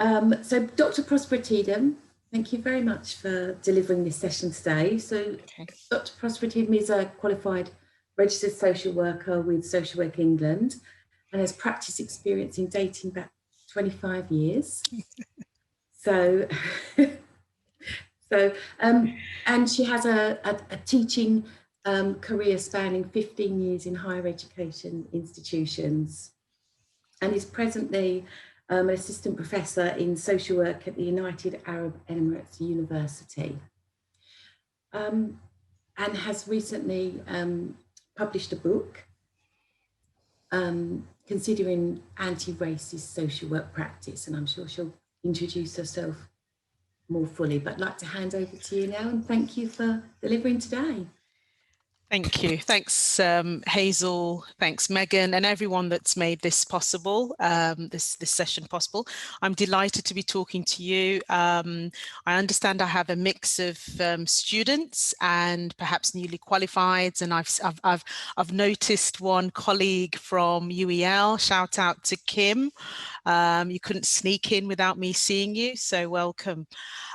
So Dr Prospera Tedam, thank you very much for delivering this session today. So Dr Prospera Tedam is a qualified registered social worker with Social Work England and has practice experience in dating back 25 years. So, and she has a teaching career spanning 15 years in higher education institutions and is presently an assistant professor in social work at the United Arab Emirates University, and has recently published a book considering anti-racist social work practice, and I'm sure she'll introduce herself more fully, but I'd like to hand over to you now and thank you for delivering today. Thank you. Thanks, Hazel. Thanks, Megan, and everyone that's made this possible, this session possible. I'm delighted to be talking to you. I understand I have a mix of students and perhaps newly qualified, and I've noticed one colleague from UEL. Shout out to Kim. You couldn't sneak in without me seeing you, so welcome.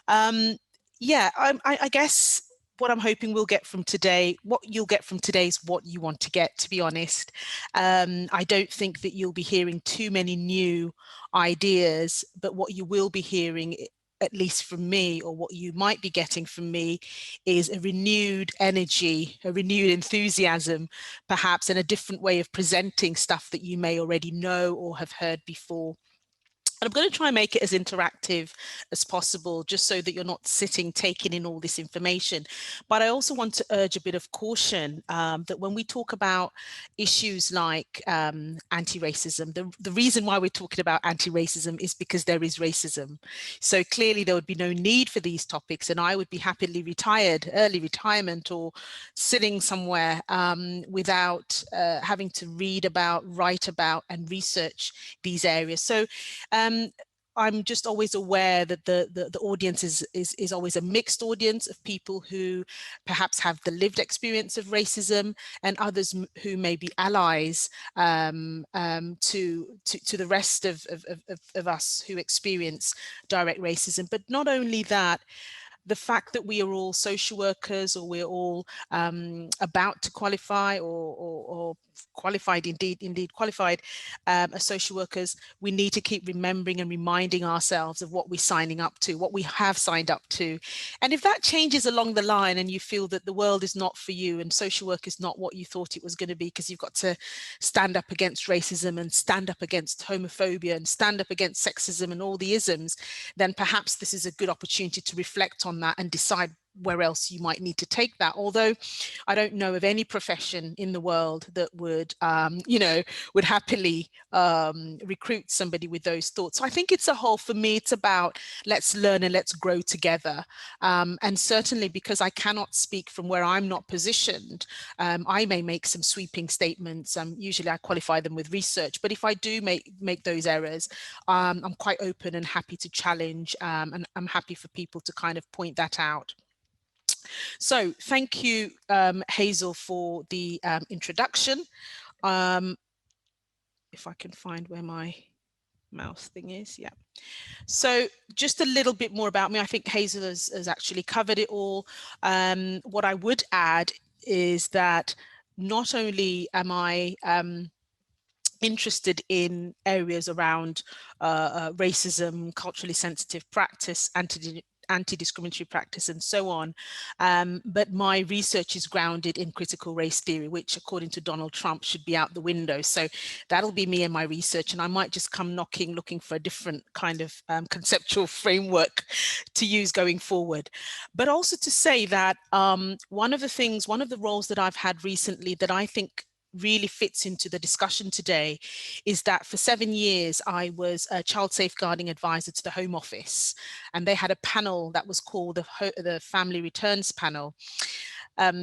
Yeah, I guess what I'm hoping we'll get from today, what you'll get from today is what you want to get, to be honest. I don't think that you'll be hearing too many new ideas, but what you will be hearing, at least from me, or what you might be getting from me, is a renewed energy, a renewed enthusiasm, perhaps, and a different way of presenting stuff that you may already know or have heard before. And I'm going to try and make it as interactive as possible, just so that you're not sitting taking in all this information. But I also want to urge a bit of caution that when we talk about issues like anti-racism, the reason why we're talking about anti-racism is because there is racism. So clearly there would be no need for these topics, and I would be happily retired, early retirement, or sitting somewhere without having to read about, write about, and research these areas. So I'm just always aware that the audience is always a mixed audience of people who perhaps have the lived experience of racism, and others who may be allies to the rest of us who experience direct racism. But not only that, the fact that we are all social workers, or we're all about to qualify, or qualified, indeed qualified as social workers, we need to keep remembering and reminding ourselves of what we're signing up to, what we have signed up to. And if that changes along the line and you feel that the world is not for you and social work is not what you thought it was going to be, because you've got to stand up against racism and stand up against homophobia and stand up against sexism and all the isms, then perhaps this is a good opportunity to reflect on that and decide where else you might need to take that. Although I don't know of any profession in the world that would, would happily recruit somebody with those thoughts. So I think it's a whole, for me, it's about let's learn and let's grow together. And certainly because I cannot speak from where I'm not positioned, I may make some sweeping statements. Usually I qualify them with research, but if I do make those errors, I'm quite open and happy to challenge, and I'm happy for people to kind of point that out. So thank you, Hazel, for the introduction. If I can find where my mouse thing is, yeah. So just a little bit more about me. I think Hazel has actually covered it all. What I would add is that not only am I interested in areas around racism, culturally sensitive practice, anti-discriminatory practice, and so on, but my research is grounded in critical race theory, which according to Donald Trump should be out the window. So that'll be me and my research, and I might just come knocking looking for a different kind of conceptual framework to use going forward. But also to say that one of the roles that I've had recently that I think really fits into the discussion today is that for 7 years I was a child safeguarding advisor to the Home Office, and they had a panel that was called the Family Returns Panel.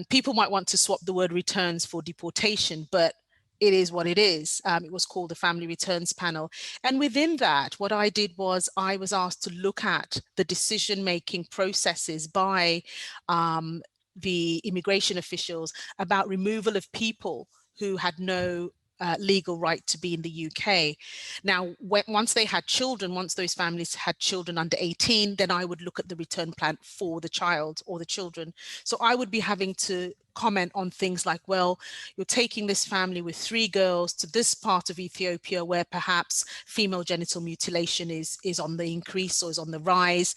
People might want to swap the word returns for deportation, but it is what it is. It was called the Family Returns Panel. And within that, what I did was I was asked to look at the decision-making processes by the immigration officials about removal of people who had no legal right to be in the UK. Now, once they had children, once those families had children under 18, then I would look at the return plan for the child or the children. So I would be having to comment on things like, well, you're taking this family with 3 girls to this part of Ethiopia where perhaps female genital mutilation is on the increase or is on the rise.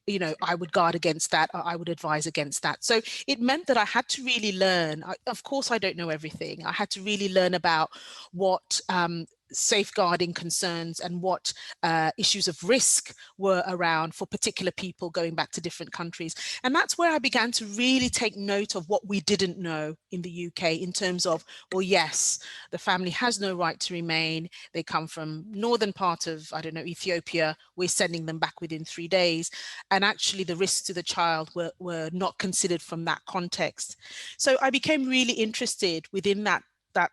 You know, I would guard against that. I would advise against that. So it meant that I had to really learn. Of course, I don't know everything. I had to really learn about what safeguarding concerns and what issues of risk were around for particular people going back to different countries. And that's where I began to really take note of what we didn't know in the UK in terms of, well, yes, the family has no right to remain. They come from northern part of, I don't know, Ethiopia. We're sending them back within 3 days. And actually the risks to the child were not considered from that context. So I became really interested within that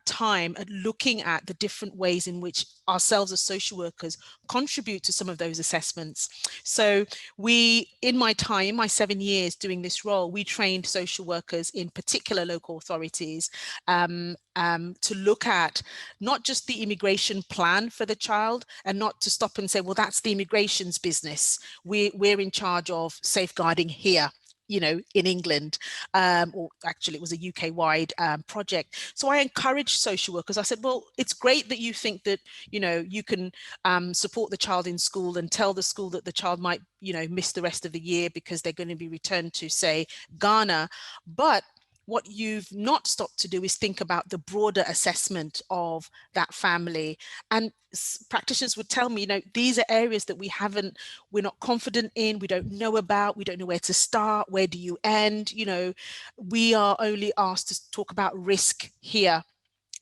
time at looking at the different ways in which ourselves as social workers contribute to some of those assessments. So in my time, in my 7 years doing this role, we trained social workers in particular local authorities to look at not just the immigration plan for the child and not to stop and say, well, that's the immigration's business. We're in charge of safeguarding here, you know, in England, or actually it was a UK-wide project. So I encouraged social workers. I said, well, it's great that you think that, you know, you can support the child in school and tell the school that the child might, you know, miss the rest of the year because they're going to be returned to, say, Ghana. But what you've not stopped to do is think about the broader assessment of that family. And practitioners would tell me, you know, these are areas that we're not confident in, we don't know about, we don't know where to start, where do you end? You know, we are only asked to talk about risk here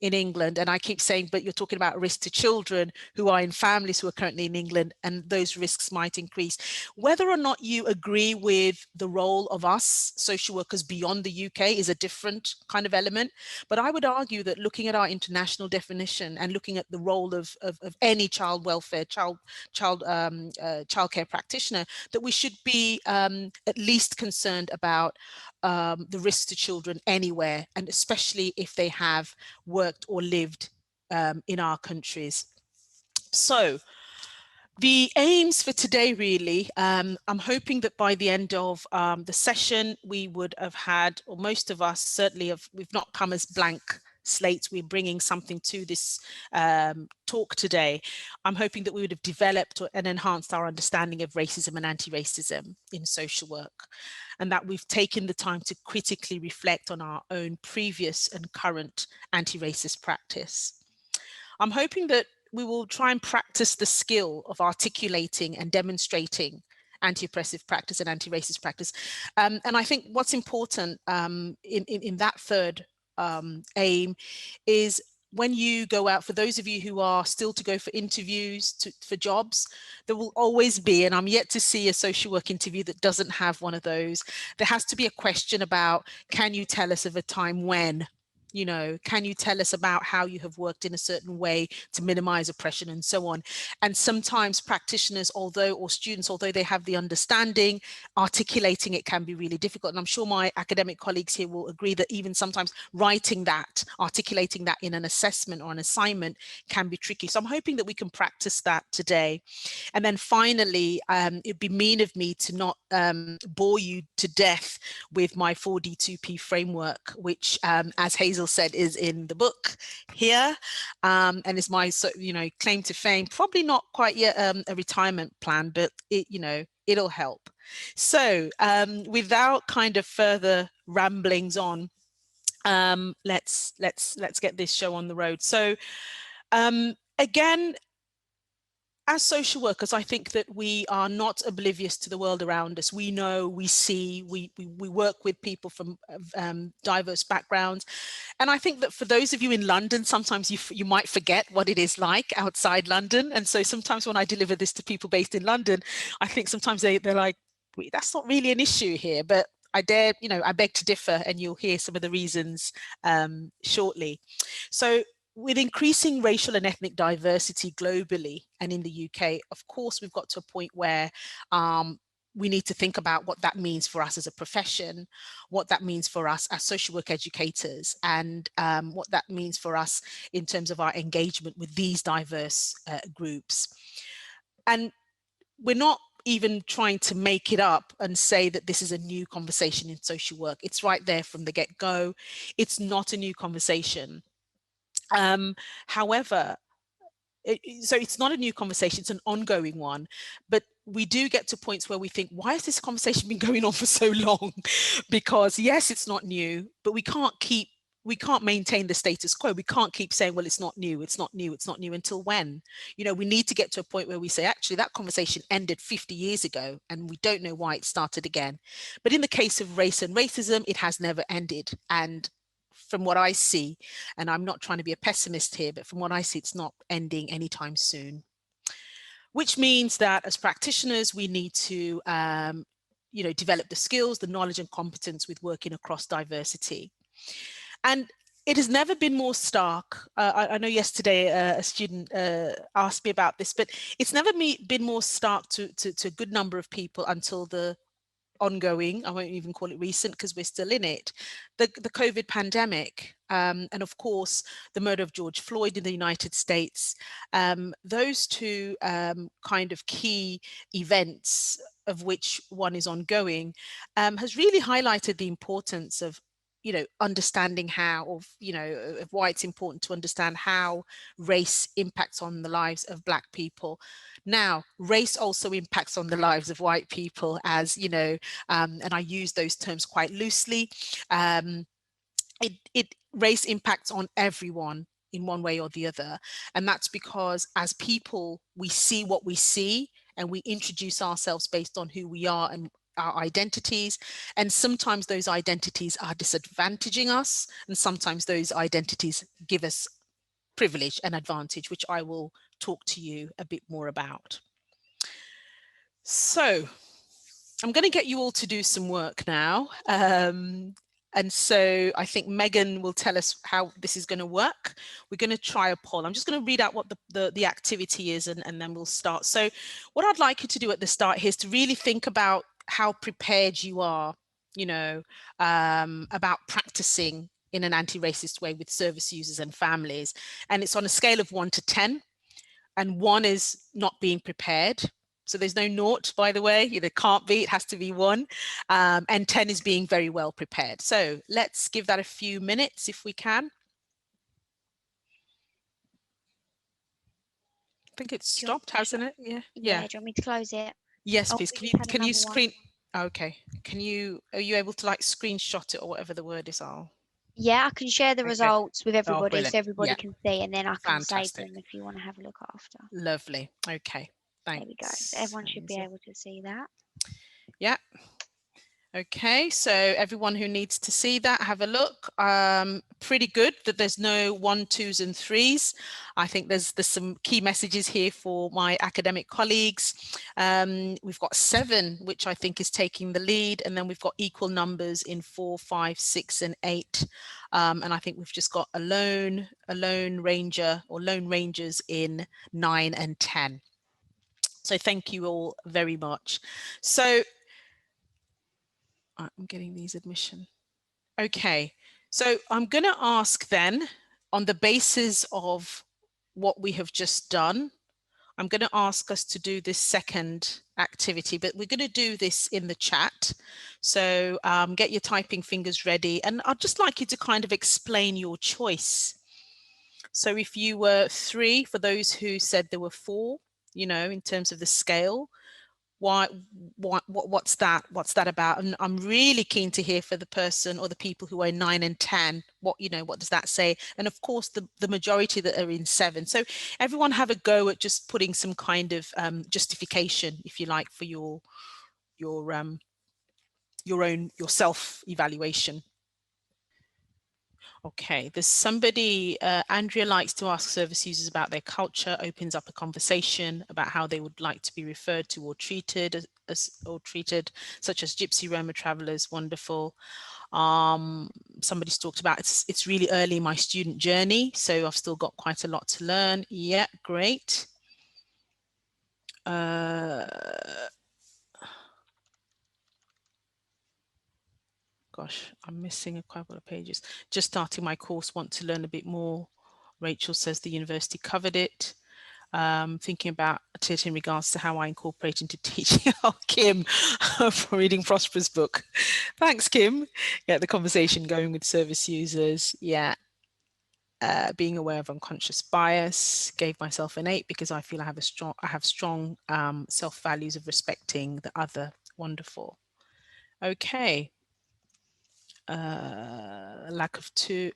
in England. And I keep saying, but you're talking about risk to children who are in families who are currently in England, and those risks might increase. Whether or not you agree with the role of us social workers beyond the UK is a different kind of element. But I would argue that looking at our international definition and looking at the role of any child welfare, childcare practitioner, that we should be at least concerned about the risks to children anywhere, and especially if they have worked or lived in our countries. So the aims for today, really, I'm hoping that by the end of the session, we would have had, or most of us certainly we've not come as blank slates. We're bringing something to this talk today. I'm hoping that we would have developed and enhanced our understanding of racism and anti-racism in social work, and that we've taken the time to critically reflect on our own previous and current anti-racist practice. I'm hoping that we will try and practice the skill of articulating and demonstrating anti-oppressive practice and anti-racist practice. And I think what's important in that third aim is when you go out, for those of you who are still to go for interviews for jobs, there will always be, and I'm yet to see a social work interview that doesn't have one of those. There has to be a question about, can you tell us of a time when? You know, can you tell us about how you have worked in a certain way to minimize oppression and so on? And sometimes practitioners, or students, although they have the understanding, articulating it can be really difficult. And I'm sure my academic colleagues here will agree that even sometimes writing that, articulating that in an assessment or an assignment can be tricky. So I'm hoping that we can practice that today. And then finally, it'd be mean of me to not bore you to death with my 4D2P framework, which, as Hazel said, is in the book here, and is my claim to fame. Probably not quite yet a retirement plan, but it'll help. So without kind of further ramblings on, let's get this show on the road. So again, as social workers, I think that we are not oblivious to the world around us. We know, we see, we work with people from diverse backgrounds. And I think that for those of you in London, sometimes you might forget what it is like outside London. And so sometimes when I deliver this to people based in London, I think sometimes they're like, that's not really an issue here. But I beg to differ, and you'll hear some of the reasons shortly. So with increasing racial and ethnic diversity globally and in the UK, of course, we've got to a point where we need to think about what that means for us as a profession, what that means for us as social work educators, and what that means for us in terms of our engagement with these diverse groups. And we're not even trying to make it up and say that this is a new conversation in social work. It's right there from the get-go. It's not a new conversation. However, so it's not a new conversation, it's an ongoing one, but we do get to points where we think, why has this conversation been going on for so long? Because yes, it's not new, but we can't maintain the status quo. We can't keep saying, well, it's not new, it's not new, it's not new, until when? You know, we need to get to a point where we say, actually, that conversation ended 50 years ago and we don't know why it started again. But in the case of race and racism, it has never ended. And from what I see, and I'm not trying to be a pessimist here, but from what I see, it's not ending anytime soon. Which means that as practitioners, we need to develop the skills, the knowledge and competence with working across diversity. And it has never been more stark. I know yesterday a student asked me about this, but it's never been more stark to a good number of people until the ongoing, I won't even call it recent because we're still in it, the COVID pandemic, and of course the murder of George Floyd in the United States. Those two kind of key events, of which one is ongoing, has really highlighted the importance of understanding how, of why it's important to understand how race impacts on the lives of Black people. Now, race also impacts on the lives of white people, as and I use those terms quite loosely. Race impacts on everyone in one way or the other, and that's because as people we see what we see, and we introduce ourselves based on who we are and our identities, and sometimes those identities are disadvantaging us, and sometimes those identities give us privilege and advantage, which I will talk to you a bit more about. So I'm going to get you all to do some work now. And so I think Megan will tell us how this is going to work. We're going to try a poll. I'm just going to read out what the activity is, and then we'll start. So what I'd like you to do at the start here is to really think about how prepared you are, about practicing in an anti-racist way with service users and families. And it's on a scale of 1 to 10. And 1 is not being prepared. So there's no 0, by the way, there can't be, it has to be 1. And 10 is being very well prepared. So let's give that a few minutes if we can. I think it's stopped, hasn't it? Yeah. Yeah. Do you want me to close it? Yes, please. Can you screen? Okay. Are you able to like screenshot it or whatever the word is? Yeah, I can share the results with everybody, so everybody can see, and then I can save them if you want to have a look after. Lovely. Okay. Thanks. There we go. So everyone should be able to see that. Yeah. Okay, so everyone who needs to see that, have a look. Pretty good that there's no 1, 2s and 3s. I think there's some key messages here for my academic colleagues. We've got 7, which I think is taking the lead, and then we've got equal numbers in 4, 5, 6 and 8. And I think we've just got a lone ranger or lone rangers in 9 and 10. So thank you all very much. So I'm getting these admission. Okay, so I'm going to ask then, on the basis of what we have just done, I'm going to ask us to do this second activity, but we're going to do this in the chat. So get your typing fingers ready, and I'd just like you to kind of explain your choice. So if you were 3, for those who said there were 4, in terms of the scale, what's that about? And I'm really keen to hear for the person or the people who are 9 and 10, what does that say? And of course the majority that are in 7. So everyone have a go at just putting some kind of justification, if you like, for your self-evaluation. Okay, there's somebody, Andrea likes to ask service users about their culture, opens up a conversation about how they would like to be referred to or treated, such as Gypsy Roma travelers. Wonderful. Somebody's talked about it's really early in my student journey, so I've still got quite a lot to learn. Yeah, great. gosh, I'm missing a couple of pages. Just starting my course, want to learn a bit more. Rachel says the university covered it. Thinking about it in regards to how I incorporate into teaching. Oh, Kim, for reading Prospera's book. Thanks, Kim. Get the conversation going with service users. Yeah. Being aware of unconscious bias, gave myself an 8 because I feel I have strong self-values of respecting the other. Wonderful. Okay. Lack of 2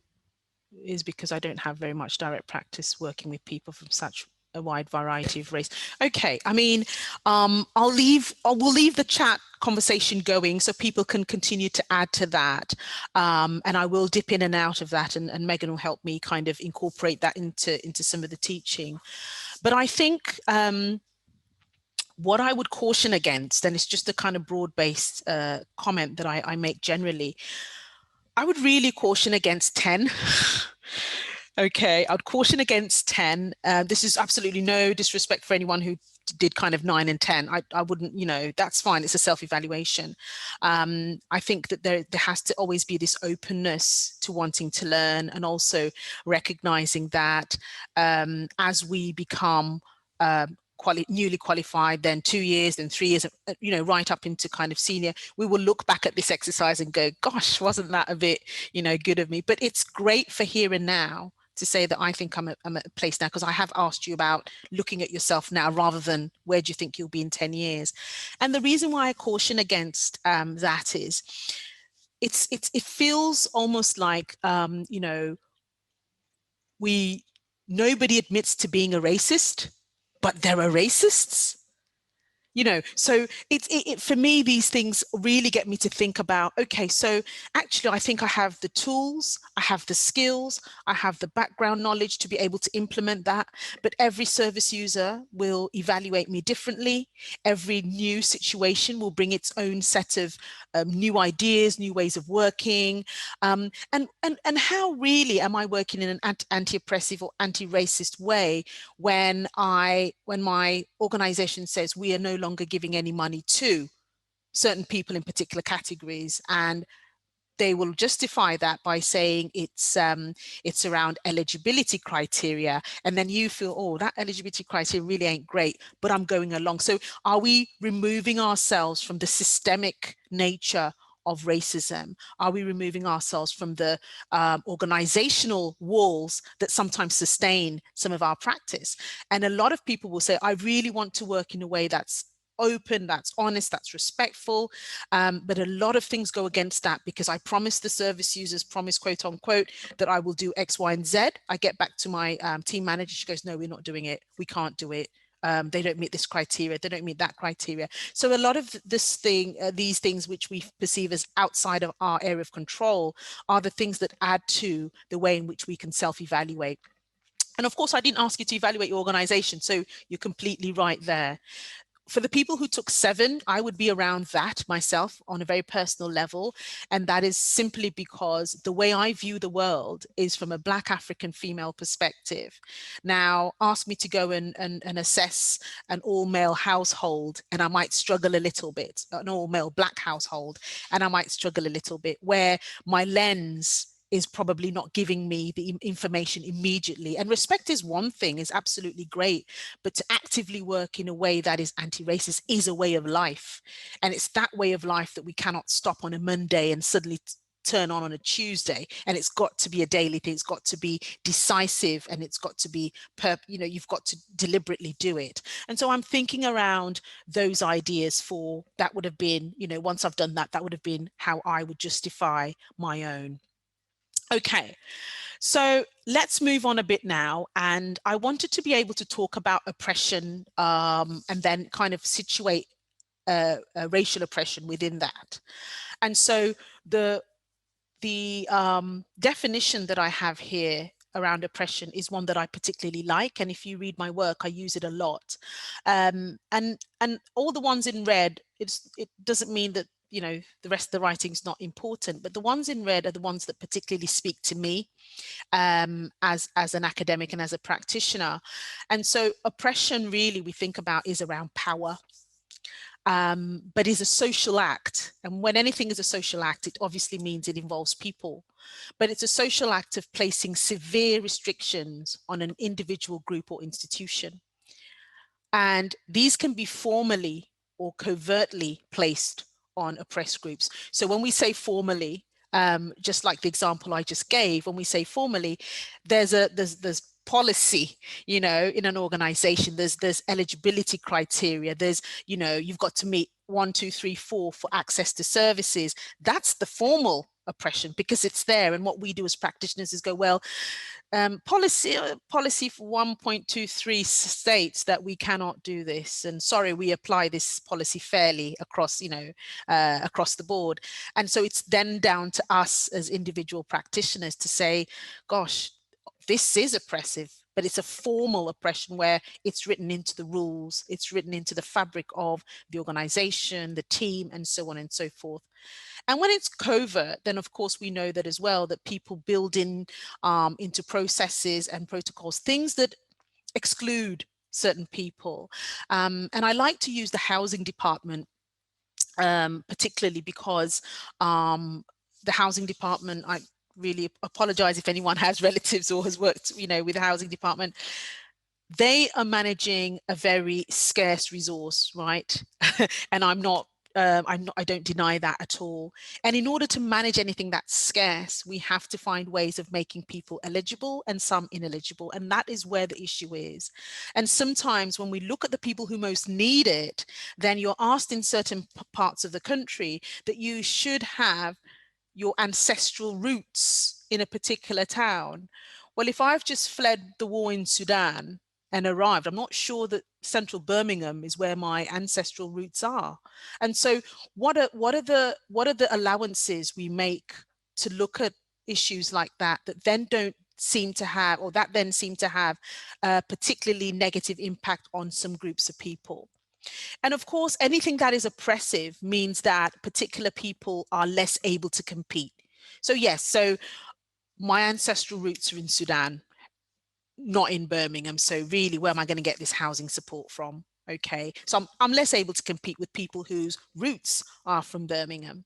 is because I don't have very much direct practice working with people from such a wide variety of race. Okay, I mean, we'll leave the chat conversation going so people can continue to add to that. And I will dip in and out of that, and Megan will help me kind of incorporate that into some of the teaching. But I think what I would caution against, and it's just a kind of broad-based comment that I make generally, I would really caution against 10. Okay, I'd caution against 10. This is absolutely no disrespect for anyone who did kind of 9 and 10. I wouldn't, you know, that's fine. It's a self-evaluation. I think that there has to always be this openness to wanting to learn, and also recognizing that as we become newly qualified, then 2 years, then 3 years, you know, right up into kind of senior, we will look back at this exercise and go, gosh, wasn't that a bit, you know, good of me? But it's great for here and now to say that I think I'm at a place now, because I have asked you about looking at yourself now rather than where do you think you'll be in 10 years. And the reason why I caution against that is it feels almost like, you know, nobody admits to being a racist, but there are racists. You know, so it for me, these things really get me to think about, okay, so actually I think I have the tools, I have the skills, I have the background knowledge to be able to implement that, but every service user will evaluate me differently. Every new situation will bring its own set of new ideas, new ways of working. And how really am I working in an anti-oppressive or anti-racist way when my organization says we are no longer giving any money to certain people in particular categories, and they will justify that by saying it's around eligibility criteria, and then you feel, oh, that eligibility criteria really ain't great, but I'm going along. So are we removing ourselves from the systemic nature of racism? Are we removing ourselves from the organizational walls that sometimes sustain some of our practice? And a lot of people will say, I really want to work in a way that's open, that's honest, that's respectful, but a lot of things go against that, because I promise the service users, quote unquote, that I will do X, Y, and Z. I get back to my team manager, she goes, no, we're not doing it, we can't do it. They don't meet this criteria, they don't meet that criteria. So a lot of these things which we perceive as outside of our area of control are the things that add to the way in which we can self-evaluate. And of course, I didn't ask you to evaluate your organization, so you're completely right there. For the people who took 7, I would be around that myself on a very personal level. And that is simply because the way I view the world is from a Black African female perspective. Now, ask me to go and assess an all-male household, and I might struggle a little bit, an all-male Black household, and I might struggle a little bit, where my lens is probably not giving me the information immediately. And respect is one thing, is absolutely great, but to actively work in a way that is anti-racist is a way of life. And it's that way of life that we cannot stop on a Monday and suddenly turn on a Tuesday. And it's got to be a daily thing. It's got to be decisive, and it's got to be, you've got to deliberately do it. And so I'm thinking around those ideas for, that would have been, once I've done that, that would have been how I would justify my own. Okay, so let's move on a bit now. And I wanted to be able to talk about oppression and then kind of situate racial oppression within that. And so the definition that I have here around oppression is one that I particularly like. And if you read my work, I use it a lot. And all the ones in red, it doesn't mean that the rest of the writing is not important, but the ones in red are the ones that particularly speak to me as an academic and as a practitioner. And so oppression, really, we think about is around power. but is a social act. And when anything is a social act, it obviously means it involves people. But it's a social act of placing severe restrictions on an individual, group, or institution. And these can be formally or covertly placed on oppressed groups. So when we say formally, just like the example I just gave, when we say formally, there's policy, you know, in an organization, there's eligibility criteria, there's, you know, you've got to meet 1, 2, 3, 4 for access to services. That's the formal oppression because it's there. And what we do as practitioners is go, well, policy 1.23 states that we cannot do this, and sorry, we apply this policy fairly across, you know, across the board. And so it's then down to us as individual practitioners to say, gosh, this is oppressive, but it's a formal oppression where it's written into the rules, it's written into the fabric of the organization, the team, and so on and so forth. And when it's covert, then of course we know that as well, that people build in into processes and protocols, things that exclude certain people. And I like to use the housing department, particularly because the housing department, I really apologize if anyone has relatives or has worked, you know, with the housing department. They are managing a very scarce resource, right? And I don't deny that at all. And in order to manage anything that's scarce, we have to find ways of making people eligible and some ineligible. And that is where the issue is. And sometimes when we look at the people who most need it, then you're asked in certain parts of the country that you should have your ancestral roots in a particular town. Well, if I've just fled the war in Sudan and arrived, I'm not sure that central Birmingham is where my ancestral roots are. And so what are the allowances we make to look at issues like that then don't seem to have, or that then seem to have a particularly negative impact on some groups of people? And of course, anything that is oppressive means that particular people are less able to compete. So yes, so my ancestral roots are in Sudan, not in Birmingham. So really, where am I going to get this housing support from? Okay, so I'm less able to compete with people whose roots are from Birmingham.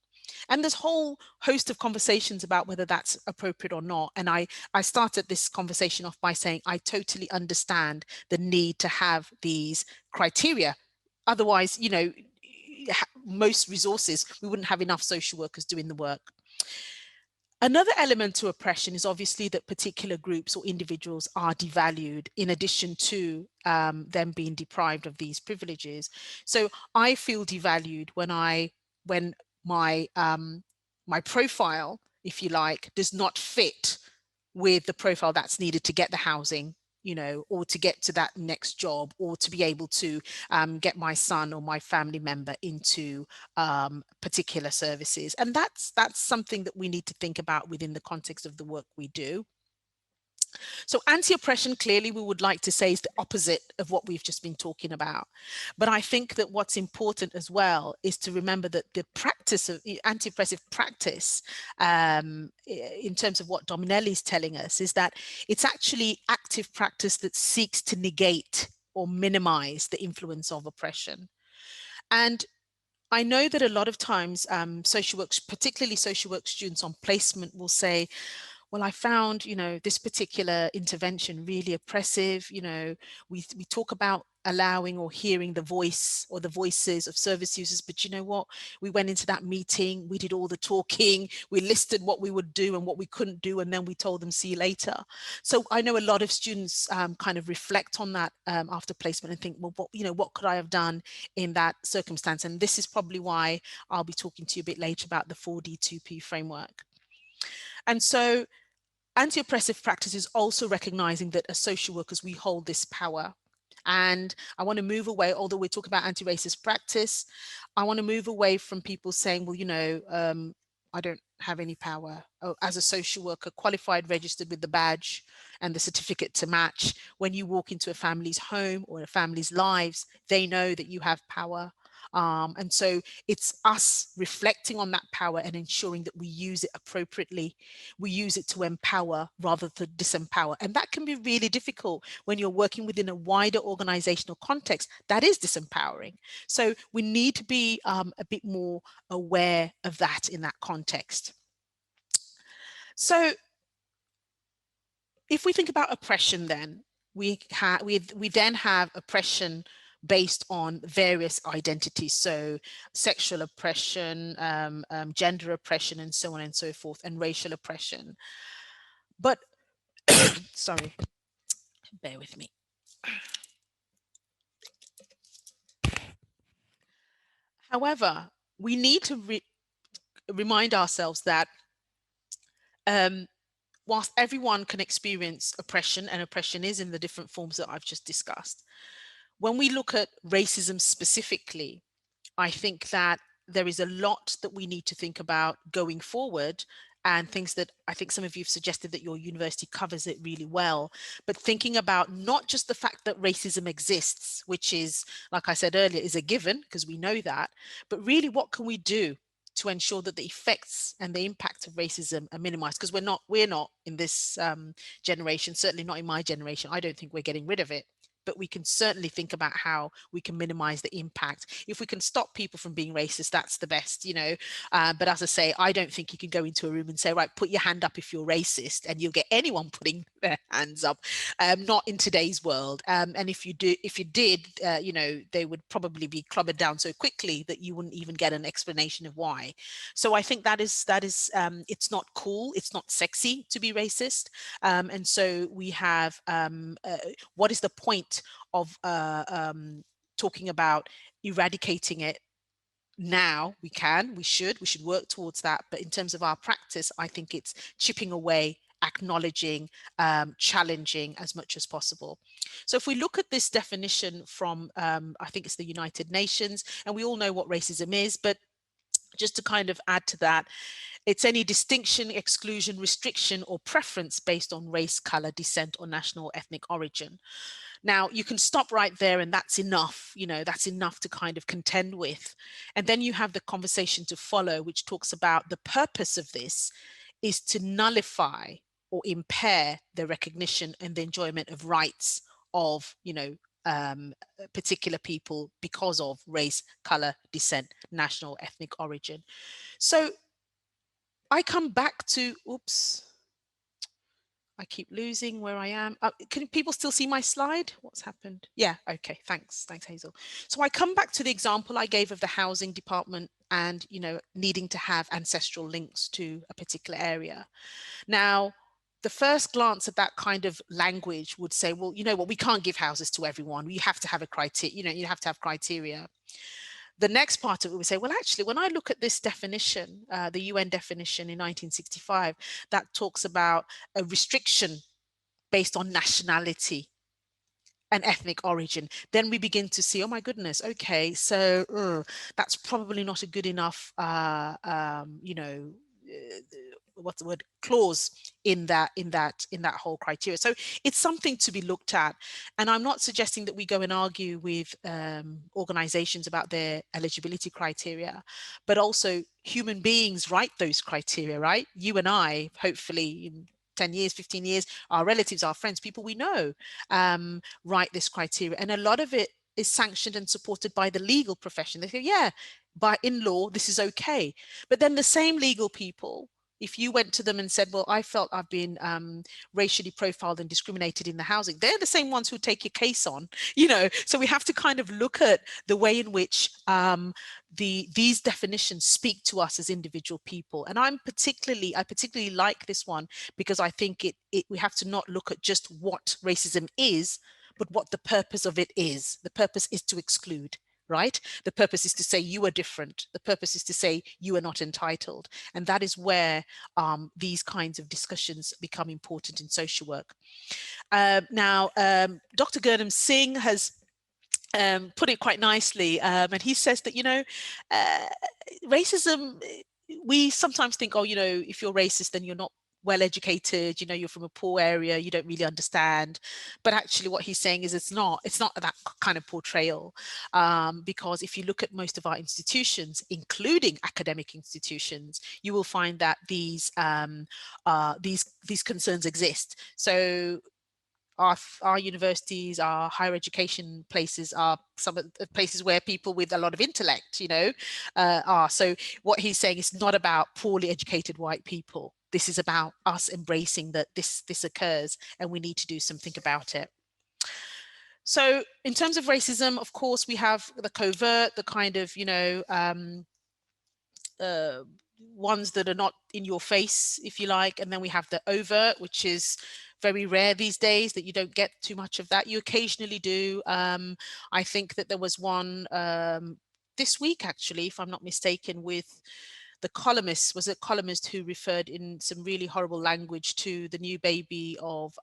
And there's a whole host of conversations about whether that's appropriate or not. And I started this conversation off by saying, I totally understand the need to have these criteria. Otherwise, you know, most resources, we wouldn't have enough social workers doing the work. Another element to oppression is obviously that particular groups or individuals are devalued in addition to them being deprived of these privileges. So I feel devalued when my my profile, if you like, does not fit with the profile that's needed to get the housing, you know, or to get to that next job, or to be able to get my son or my family member into particular services. And that's something that we need to think about within the context of the work we do. So anti-oppression, clearly, we would like to say, is the opposite of what we've just been talking about. But I think that what's important as well is to remember that the practice of anti-oppressive practice, in terms of what Dominelli is telling us, is that it's actually active practice that seeks to negate or minimize the influence of oppression. And I know that a lot of times social work, particularly social work students on placement, will say, well, I found, you know, this particular intervention really oppressive. You know, we talk about allowing or hearing the voice or the voices of service users, but you know what? We went into that meeting, we did all the talking, we listed what we would do and what we couldn't do, and then we told them, see you later. So I know a lot of students kind of reflect on that after placement and think, well, what could I have done in that circumstance? And this is probably why I'll be talking to you a bit later about the 4D2P framework. And so anti-oppressive practice is also recognizing that as social workers, we hold this power. And I want to move away, although we're talking about anti-racist practice, I want to move away from people saying, well, you know, I don't have any power. Oh, as a social worker, qualified, registered with the badge and the certificate to match, when you walk into a family's home or a family's lives, they know that you have power. And so it's us reflecting on that power and ensuring that we use it appropriately. We use it to empower rather than disempower. And that can be really difficult when you're working within a wider organizational context that is disempowering. So we need to be a bit more aware of that in that context. So if we think about oppression, then we then have oppression based on various identities, so sexual oppression, gender oppression, and so on and so forth, and racial oppression. But sorry, bear with me. However, we need to remind ourselves that whilst everyone can experience oppression, and oppression is in the different forms that I've just discussed, when we look at racism specifically, I think that there is a lot that we need to think about going forward, and things that I think some of you have suggested that your university covers it really well, but thinking about not just the fact that racism exists, which is, like I said earlier, is a given because we know that, but really what can we do to ensure that the effects and the impact of racism are minimized? Because we're not in this generation, certainly not in my generation. I don't think we're getting rid of it, but we can certainly think about how we can minimize the impact. If we can stop people from being racist, that's the best, you know. But as I say, I don't think you can go into a room and say, right, put your hand up if you're racist, and you'll get anyone putting their hands up. Not in today's world. And if you did, you know, they would probably be clobbered down so quickly that you wouldn't even get an explanation of why. So I think that is it's not cool, it's not sexy to be racist. And so we have what is the point of talking about eradicating it now? We should work towards that, but in terms of our practice, I think it's chipping away, acknowledging, challenging as much as possible. So if we look at this definition from I think it's the United Nations, and we all know what racism is, but just to kind of add to that, it's any distinction, exclusion, restriction, or preference based on race, color, descent, or national or ethnic origin. Now, you can stop right there, and that's enough, you know, that's enough to kind of contend with. And then you have the conversation to follow, which talks about the purpose of this is to nullify or impair the recognition and the enjoyment of rights of, you know, particular people because of race, color, descent, national, ethnic origin. So I come back to, oops, I keep losing where I am. Can people still see my slide? What's happened? Yeah, okay, thanks, Hazel. So I come back to the example I gave of the housing department and, you know, needing to have ancestral links to a particular area. Now, the first glance at that kind of language would say, well, you know what, we can't give houses to everyone. We have to have a criteria, you know, you have to have criteria. The next part of it, we say, well, actually, when I look at this definition, the UN definition in 1965, that talks about a restriction based on nationality and ethnic origin, then we begin to see, oh my goodness, okay, so that's probably not a good enough, you know, what's the word, clause in that whole criteria. So it's something to be looked at, and I'm not suggesting that we go and argue with organizations about their eligibility criteria, but also human beings write those criteria, right? You and I, hopefully in 10 years, 15 years, our relatives, our friends, people we know, write this criteria, and a lot of it is sanctioned and supported by the legal profession. They say, yeah, in law, this is okay. But then the same legal people, if you went to them and said, well, I felt I've been racially profiled and discriminated in the housing, they're the same ones who take your case on, you know. So we have to kind of look at the way in which these definitions speak to us as individual people. And I particularly like this one because I think we have to not look at just what racism is, but what the purpose of it is. The purpose is to exclude. Right? The purpose is to say you are different. The purpose is to say you are not entitled. And that is where these kinds of discussions become important in social work. Now, Dr. Gurdam Singh has put it quite nicely. And he says that, you know, racism, we sometimes think, oh, you know, if you're racist, then you're not well educated, you know, you're from a poor area, you don't really understand. But actually what he's saying is it's not that kind of portrayal, because if you look at most of our institutions, including academic institutions, you will find that these concerns exist. So our universities, our higher education places are some of the places where people with a lot of intellect, you know, are. So what he's saying is not about poorly educated white people. This is about us embracing that this occurs and we need to do something about it. So in terms of racism, of course, we have the covert, the kind of, you know, ones that are not in your face, if you like, and then we have the overt, which is very rare these days, that you don't get too much of that. You occasionally do. I think that there was one this week, actually, if I'm not mistaken, with the columnist, was a columnist who referred in some really horrible language to the new baby of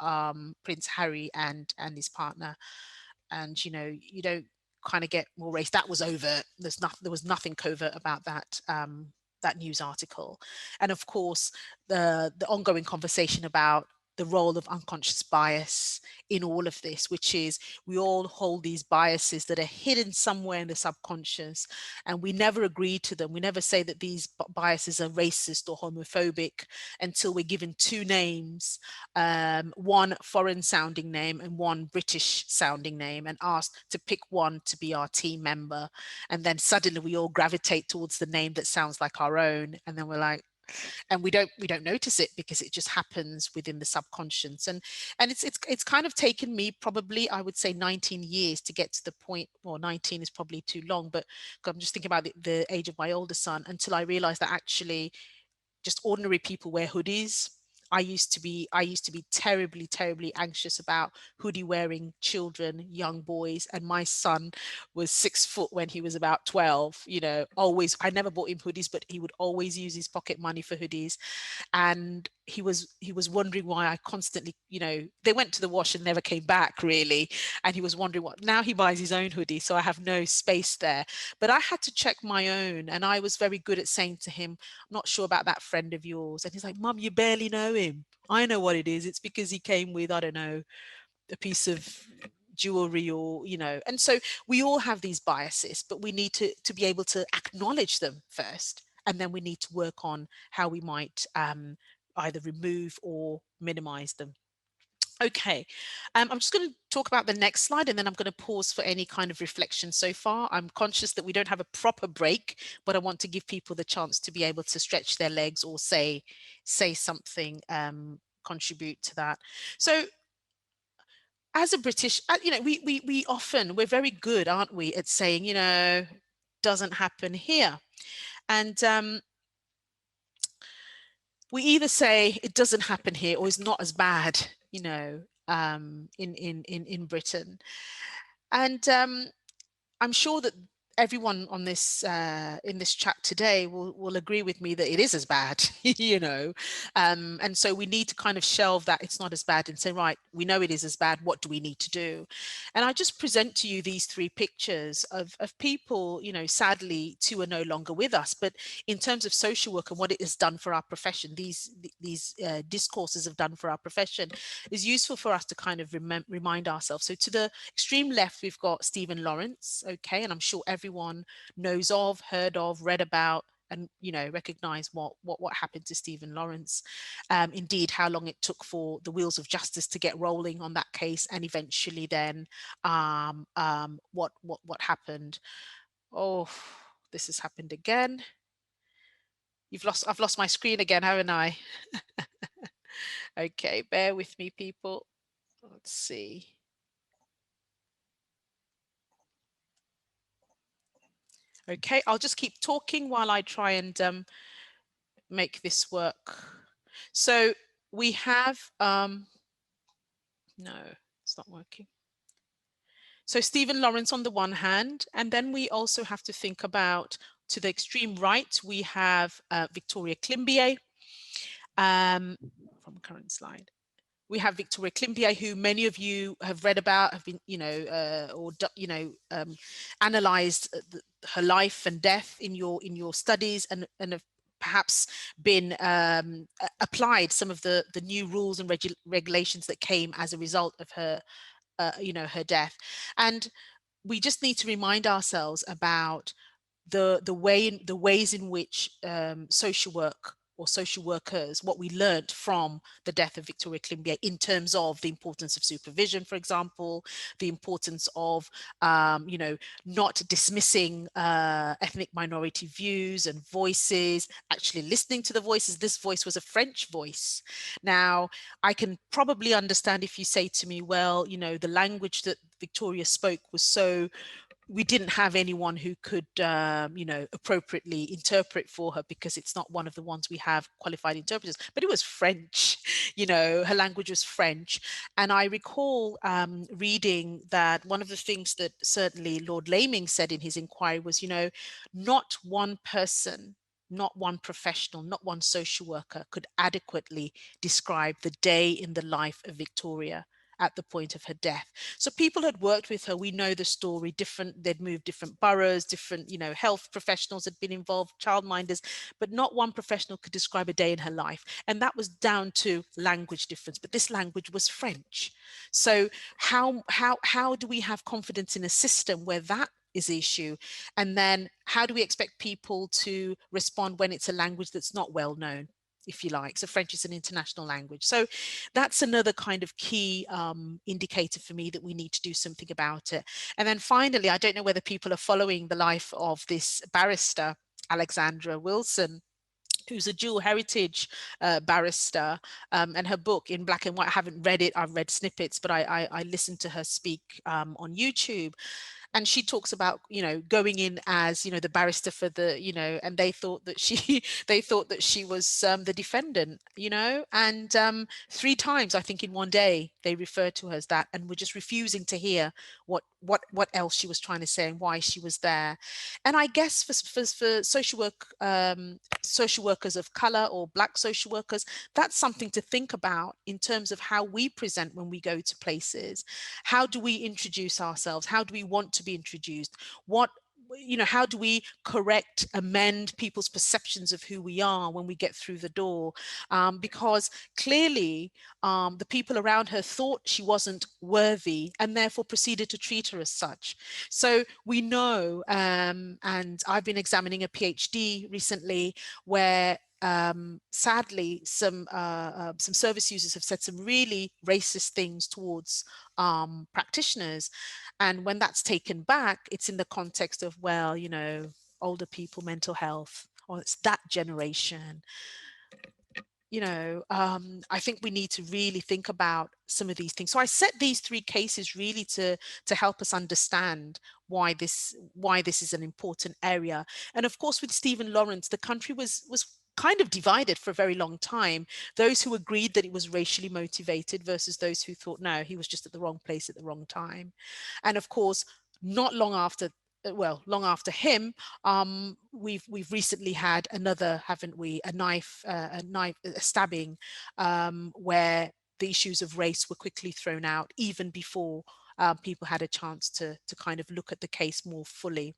Prince Harry and his partner. And, you know, you don't kind of get more race. That was overt. There was nothing covert about that that news article. And of course, the ongoing conversation about the role of unconscious bias in all of this, which is we all hold these biases that are hidden somewhere in the subconscious, and we never agree to them. We never say that these biases are racist or homophobic until we're given two names, one foreign sounding name and one British sounding name, and asked to pick one to be our team member. And then suddenly we all gravitate towards the name that sounds like our own. And then we're like, and we don't notice it because it just happens within the subconscious. And it's kind of taken me probably, I would say, 19 years to get to the point, or 19 is probably too long, but I'm just thinking about the age of my older son, until I realized that actually just ordinary people wear hoodies. I used to be terribly, terribly anxious about hoodie wearing children, young boys. And my son was 6 foot when he was about 12, you know, always, I never bought him hoodies, but he would always use his pocket money for hoodies. And he was wondering why I constantly, you know, they went to the wash and never came back really. And he was wondering what, now he buys his own hoodie. So I have no space there, but I had to check my own. And I was very good at saying to him, I'm not sure about that friend of yours. And he's like, Mum, you barely know him. I know what it is. It's because he came with, I don't know, a piece of jewelry, or, you know. And so we all have these biases, but we need to be able to acknowledge them first. And then we need to work on how we might either remove or minimize them. Okay, I'm just going to talk about the next slide, and then I'm going to pause for any kind of reflection so far. I'm conscious that we don't have a proper break, but I want to give people the chance to be able to stretch their legs or say something, contribute to that. So as a British, you know, we often, we're very good, aren't we, at saying, you know, doesn't happen here. And we either say it doesn't happen here or it's not as bad, you know, in Britain. And I'm sure that everyone on this in this chat today will agree with me that it is as bad, you know, and so we need to kind of shelve that it's not as bad and say, right, we know it is as bad, what do we need to do? And I just present to you these three pictures of people, you know, sadly two are no longer with us, but in terms of social work and what it has done for our profession, these discourses have done for our profession, is useful for us to kind of remind ourselves. So to the extreme left, we've got Stephen Lawrence, okay, and I'm sure everyone knows of, heard of, read about, and, you know, recognize what happened to Stephen Lawrence. Indeed, how long it took for the wheels of justice to get rolling on that case, and eventually then what happened. Oh, this has happened again. I've lost my screen again, haven't I? Okay, bear with me, people. Let's see. Okay, I'll just keep talking while I try and make this work. So we have, no, it's not working. So Stephen Lawrence on the one hand, and then we also have to think about, to the extreme right, we have Victoria Climbié, from current slide. We have Victoria Climbié, who many of you have read about, have been, you know, analysed her life and death in your studies, and have perhaps been applied, some of the new rules and regulations that came as a result of her, you know, her death. And we just need to remind ourselves about the ways in which social work or social workers, what we learned from the death of Victoria Klimbié in terms of the importance of supervision, for example, the importance of, you know, not dismissing ethnic minority views and voices, actually listening to the voices. This voice was a French voice. Now, I can probably understand if you say to me, well, you know, the language that Victoria spoke was so, we didn't have anyone who could, you know, appropriately interpret for her because it's not one of the ones we have qualified interpreters, but it was French, you know, her language was French. And I recall reading that one of the things that certainly Lord Laming said in his inquiry was, you know, not one person, not one professional, not one social worker could adequately describe the day in the life of Victoria at the point of her death. So people had worked with her. We know the story, they'd moved different boroughs, different, you know, health professionals had been involved, childminders, but not one professional could describe a day in her life. And that was down to language difference, but this language was French. So how do we have confidence in a system where that is the issue? And then how do we expect people to respond when it's a language that's not well known, if you like? So French is an international language. So that's another kind of key indicator for me that we need to do something about it. And then finally, I don't know whether people are following the life of this barrister, Alexandra Wilson, who's a dual heritage barrister, and her book In Black and White, I haven't read it, I've read snippets, but I listened to her speak on YouTube. And she talks about, you know, going in as, you know, the barrister for the, you know, and they thought that she was the defendant, you know, and 3 times, I think in one day, they referred to her as that, and were just refusing to hear what else she was trying to say and why she was there. And I guess for social workers of color or Black social workers, that's something to think about in terms of how we present when we go to places. How do we introduce ourselves? How do we want to be introduced? What, you know, how do we correct, amend people's perceptions of who we are when we get through the door? Because clearly the people around her thought she wasn't worthy and therefore proceeded to treat her as such. So we know, and I've been examining a PhD recently where sadly some service users have said some really racist things towards practitioners. And when that's taken back, it's in the context of, well, you know, older people, mental health, or it's that generation. You know, I think we need to really think about some of these things. So I set these 3 cases really to help us understand why this is an important area. And of course, with Stephen Lawrence, the country was kind of divided for a very long time. Those who agreed that it was racially motivated versus those who thought, no, he was just at the wrong place at the wrong time. And of course, not long after, well, long after him, we've recently had another, haven't we, a stabbing, where the issues of race were quickly thrown out even before people had a chance to kind of look at the case more fully.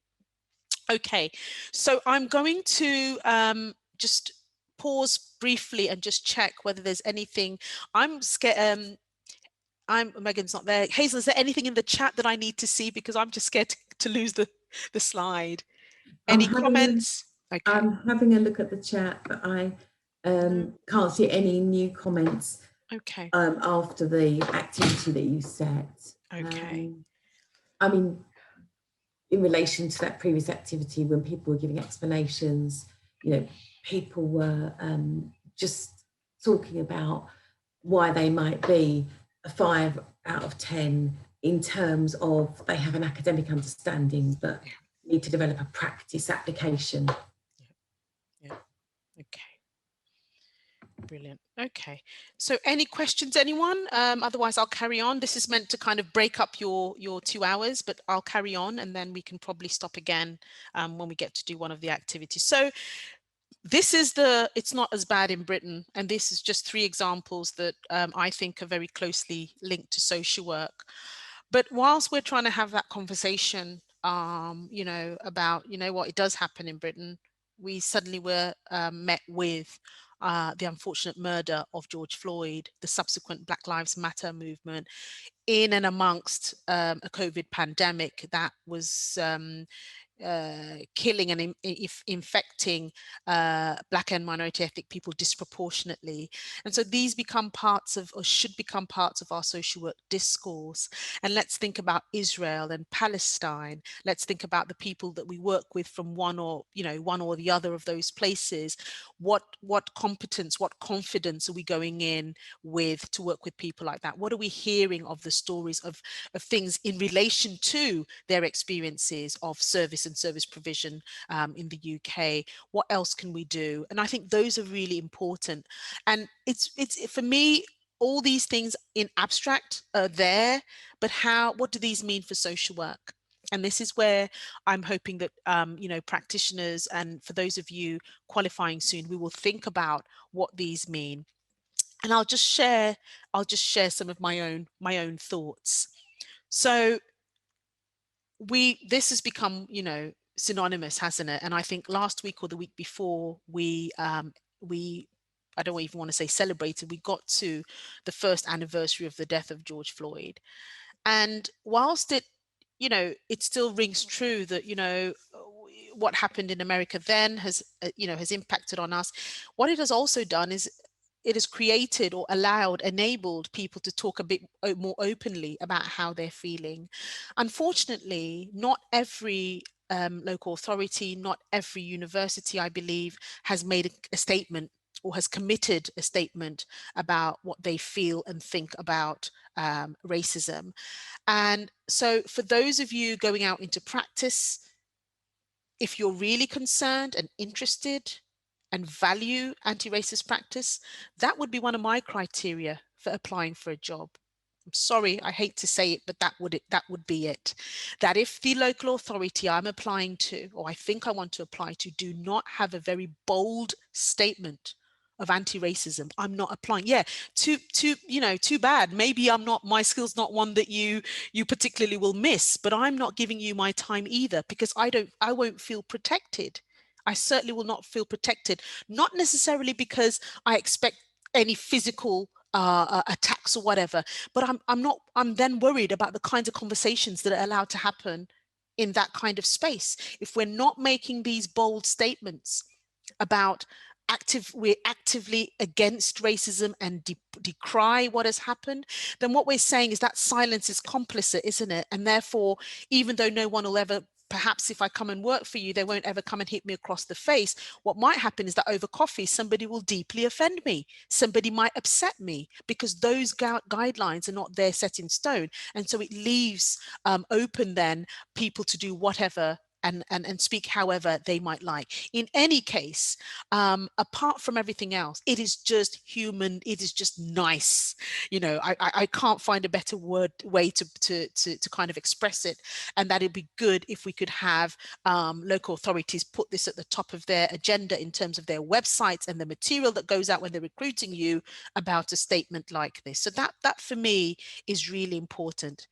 Okay, so I'm going to just pause briefly and just check whether there's anything. I'm scared. Megan's not there. Hazel, is there anything in the chat that I need to see, because I'm just scared to lose the slide? Any comments? Okay. I'm having a look at the chat, but I can't see any new comments. Okay. After the activity that you set. Okay. I mean, in relation to that previous activity, when people were giving explanations, you know, people were just talking about why they might be a 5 out of 10 in terms of they have an academic understanding, but need to develop a practice application. Yeah. Okay. Brilliant. Okay. So any questions, anyone? Otherwise, I'll carry on. This is meant to kind of break up your 2 hours, but I'll carry on, and then we can probably stop again when we get to do one of the activities. So this is it's not as bad in Britain. And this is just 3 examples that I think are very closely linked to social work. But whilst we're trying to have that conversation, you know, about, you know what, it does happen in Britain, we suddenly were met with the unfortunate murder of George Floyd, the subsequent Black Lives Matter movement, in and amongst a COVID pandemic that was killing and infecting Black and minority ethnic people disproportionately. And so these become parts of, or should become parts of, our social work discourse. And let's think about Israel and Palestine. Let's think about the people that we work with from one or the other of those places. What competence, what confidence are we going in with to work with people like that? What are we hearing of the stories of things in relation to their experiences of service and service provision in the UK? What else can we do? And I think those are really important. And it's for me, all these things in abstract are there, but what do these mean for social work? And this is where I'm hoping that, practitioners, and for those of you qualifying soon, we will think about what these mean. And I'll just share some of my own thoughts. So this has become, synonymous, hasn't it? And I think last week or the week before, we I don't even want to say celebrated, we got to the first anniversary of the death of George Floyd. And whilst it still rings true that, what happened in America then has impacted on us. What it has also done is it has created or enabled people to talk a bit more openly about how they're feeling. Unfortunately, not every local authority, not every university, I believe, has made a statement or has committed a statement about what they feel and think about racism. And so for those of you going out into practice, if you're really concerned and interested and value anti-racist practice, that would be one of my criteria for applying for a job. I'm sorry, I hate to say it, but that would be it. That if the local authority I'm applying to, or I think I want to apply to, do not have a very bold statement of anti-racism, I'm not applying. Yeah, too bad. Maybe my skill's not one that you particularly will miss, but I'm not giving you my time either, because I won't feel protected. I certainly will not feel protected, not necessarily because I expect any physical attacks or whatever, but I'm then worried about the kinds of conversations that are allowed to happen in that kind of space. If we're not making these bold statements about we're actively against racism and decry what has happened, then what we're saying is that silence is complicit, isn't it? And therefore, even though no one will ever, perhaps if I come and work for you, they won't ever come and hit me across the face. What might happen is that over coffee, somebody will deeply offend me. Somebody might upset me, because those guidelines are not there set in stone. And so it leaves open then people to do whatever and speak however they might like. In any case, apart from everything else, it is just human. It is just nice. I can't find a better way to kind of express it. And that it'd be good if we could have local authorities put this at the top of their agenda in terms of their websites and the material that goes out when they're recruiting you about a statement like this. So that for me is really important.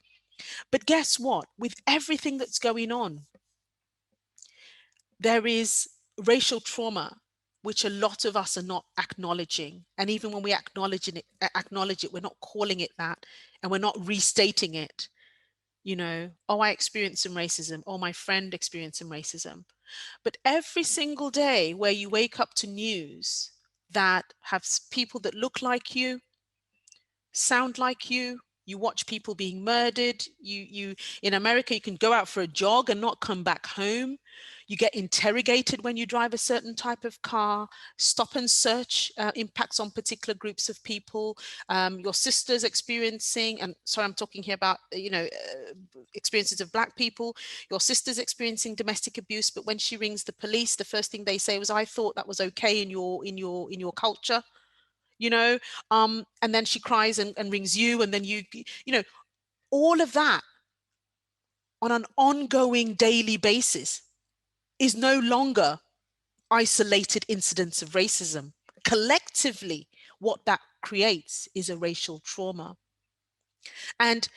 But guess what? With everything that's going on, there is racial trauma, which a lot of us are not acknowledging. And even when we acknowledge it, we're not calling it that, and we're not restating it. Oh, I experienced some racism, or my friend experienced some racism. But every single day where you wake up to news that have people that look like you, sound like you watch people being murdered, you in America, you can go out for a jog and not come back home. You get interrogated when you drive a certain type of car. Stop and search impacts on particular groups of people. Your sister's experiencing, and sorry, I'm talking here about experiences of Black people. Your sister's experiencing domestic abuse, but when she rings the police, the first thing they say was, "I thought that was okay in your culture." And then she cries and rings you, and then all of that on an ongoing daily basis is no longer isolated incidents of racism. Collectively, what that creates is a racial trauma. And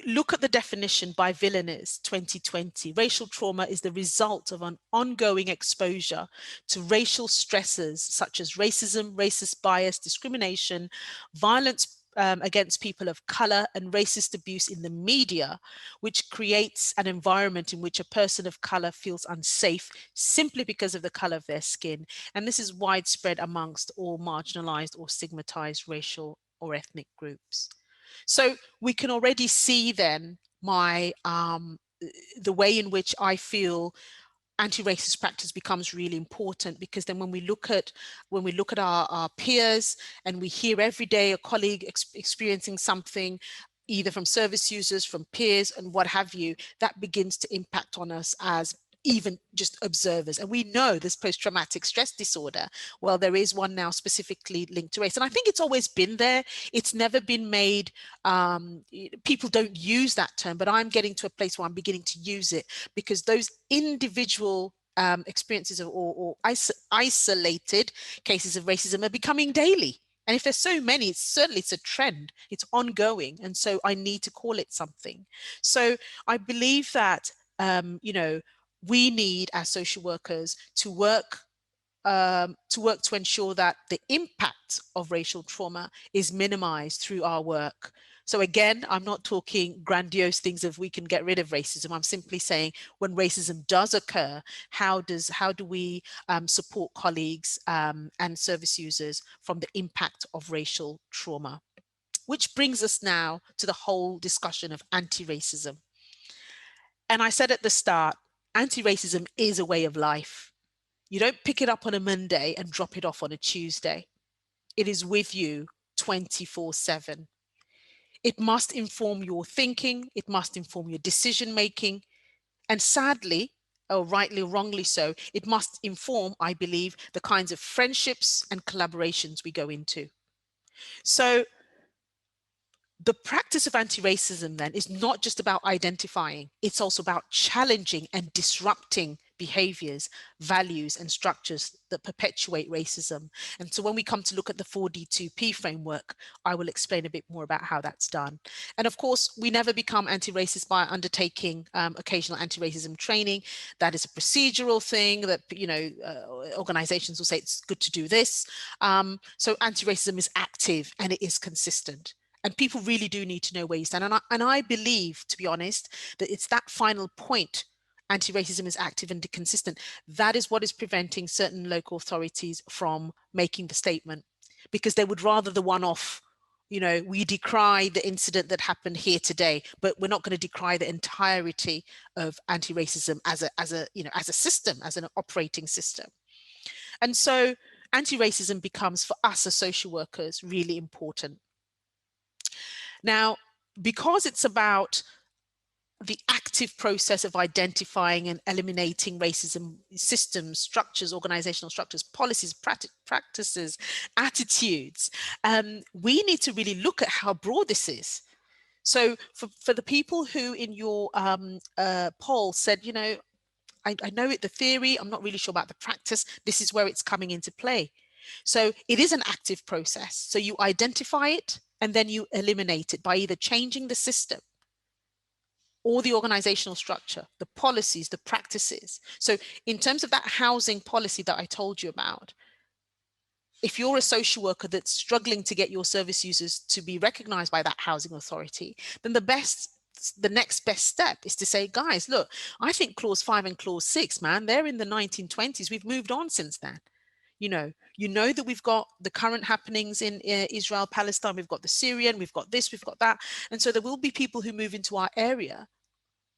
look at the definition by Villeneuve 2020. Racial trauma is the result of an ongoing exposure to racial stresses such as racism, racist bias, discrimination, violence against people of color, and racist abuse in the media, which creates an environment in which a person of color feels unsafe simply because of the color of their skin. And this is widespread amongst all marginalized or stigmatized racial or ethnic groups. So we can already see then the way in which I feel anti-racist practice becomes really important, because then when we look at our peers and we hear every day a colleague experiencing something, either from service users, from peers and what have you, that begins to impact on us as even just observers. And we know this post-traumatic stress disorder, well, there is one now specifically linked to race. And I think it's always been there. It's never been made, people don't use that term, but I'm getting to a place where I'm beginning to use it, because those individual experiences of, or isolated cases of racism are becoming daily. And if there's so many, it's a trend, it's ongoing. And so I need to call it something. So I believe that, we need, as social workers, to work to ensure that the impact of racial trauma is minimized through our work. So again, I'm not talking grandiose things of we can get rid of racism. I'm simply saying when racism does occur, how do we support colleagues and service users from the impact of racial trauma? Which brings us now to the whole discussion of anti-racism. And I said at the start, anti-racism is a way of life. You don't pick it up on a Monday and drop it off on a Tuesday. It is with you 24/7. It must inform your thinking. It must inform your decision making. And sadly, or rightly or wrongly so, it must inform, I believe, the kinds of friendships and collaborations we go into. So the practice of anti-racism then is not just about identifying, it's also about challenging and disrupting behaviors, values, and structures that perpetuate racism. And so when we come to look at the 4D2P framework, I will explain a bit more about how that's done. And of course, we never become anti-racist by undertaking occasional anti-racism training. That is a procedural thing that, organizations will say it's good to do this. So anti-racism is active and it is consistent. And people really do need to know where you stand. And I believe, to be honest, that it's that final point, anti-racism is active and consistent. That is what is preventing certain local authorities from making the statement, because they would rather the one-off, we decry the incident that happened here today, but we're not going to decry the entirety of anti-racism as a system, as an operating system. And so anti-racism becomes, for us as social workers, really important. Now, because it's about the active process of identifying and eliminating racism systems, structures, organizational structures, policies, practices, attitudes, we need to really look at how broad this is. So for the people who in your poll said, I know the theory, I'm not really sure about the practice, this is where it's coming into play. So it is an active process. So you identify it and then you eliminate it by either changing the system or the organizational structure, the policies, the practices. So in terms of that housing policy that I told you about, if you're a social worker that's struggling to get your service users to be recognized by that housing authority, then the next best step is to say, guys, look, I think clause 5 and clause 6, man, they're in the 1920s. We've moved on since then. You know that we've got the current happenings in Israel, Palestine, we've got the Syrian, we've got this, we've got that. And so there will be people who move into our area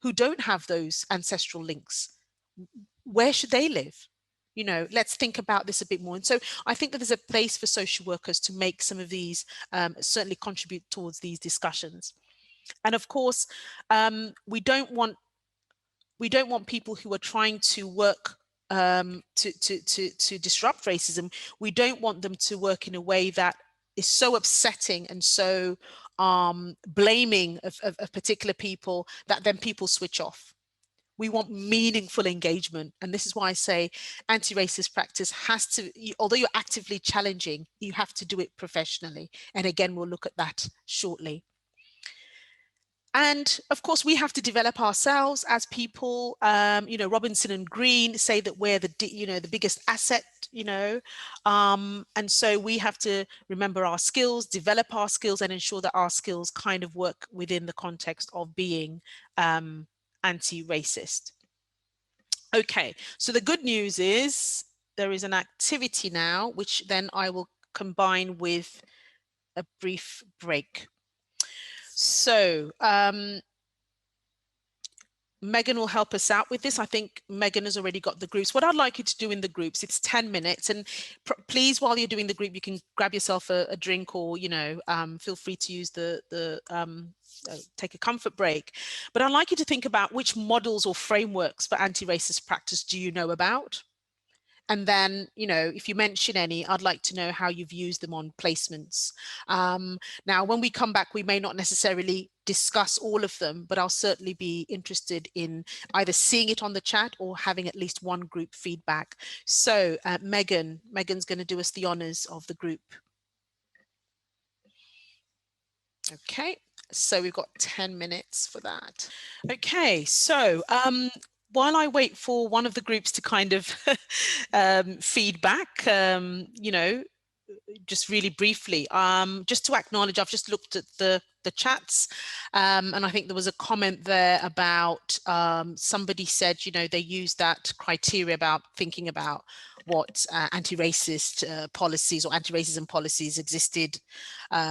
who don't have those ancestral links. Where should they live? Let's think about this a bit more. And so I think that there's a place for social workers to make some of these, certainly contribute towards these discussions. And of course, we don't want people who are trying to work to disrupt racism. We don't want them to work in a way that is so upsetting and so blaming of particular people that then people switch off. We want meaningful engagement. And this is why I say anti-racist practice has to, although you're actively challenging, you have to do it professionally. And again, we'll look at that shortly. And of course, we have to develop ourselves as people. You know, Robinson and Green say that we're the biggest asset, you know, and so we have to remember our skills, develop our skills, and ensure that our skills kind of work within the context of being anti-racist. Okay, so the good news is there is an activity now, which then I will combine with a brief break. So Megan will help us out with this. I think Megan has already got the groups. What I'd like you to do in the groups, it's 10 minutes. And please, while you're doing the group, you can grab yourself a drink, or, you know, feel free to use take a comfort break. But I'd like you to think about which models or frameworks for anti-racist practice do you know about? And then, you know, if you mention any, I'd like to know how you've used them on placements. Now, when we come back, we may not necessarily discuss all of them, but I'll certainly be interested in either seeing it on the chat or having at least one group feedback. So Megan's going to do us the honors of the group. Okay, so we've got 10 minutes for that. Okay, so while I wait for one of the groups to kind of feedback, you know, just really briefly, just to acknowledge, I've just looked at the chats, and I think there was a comment there about somebody said, you know, they used that criteria about thinking about what anti-racist policies or anti-racism policies existed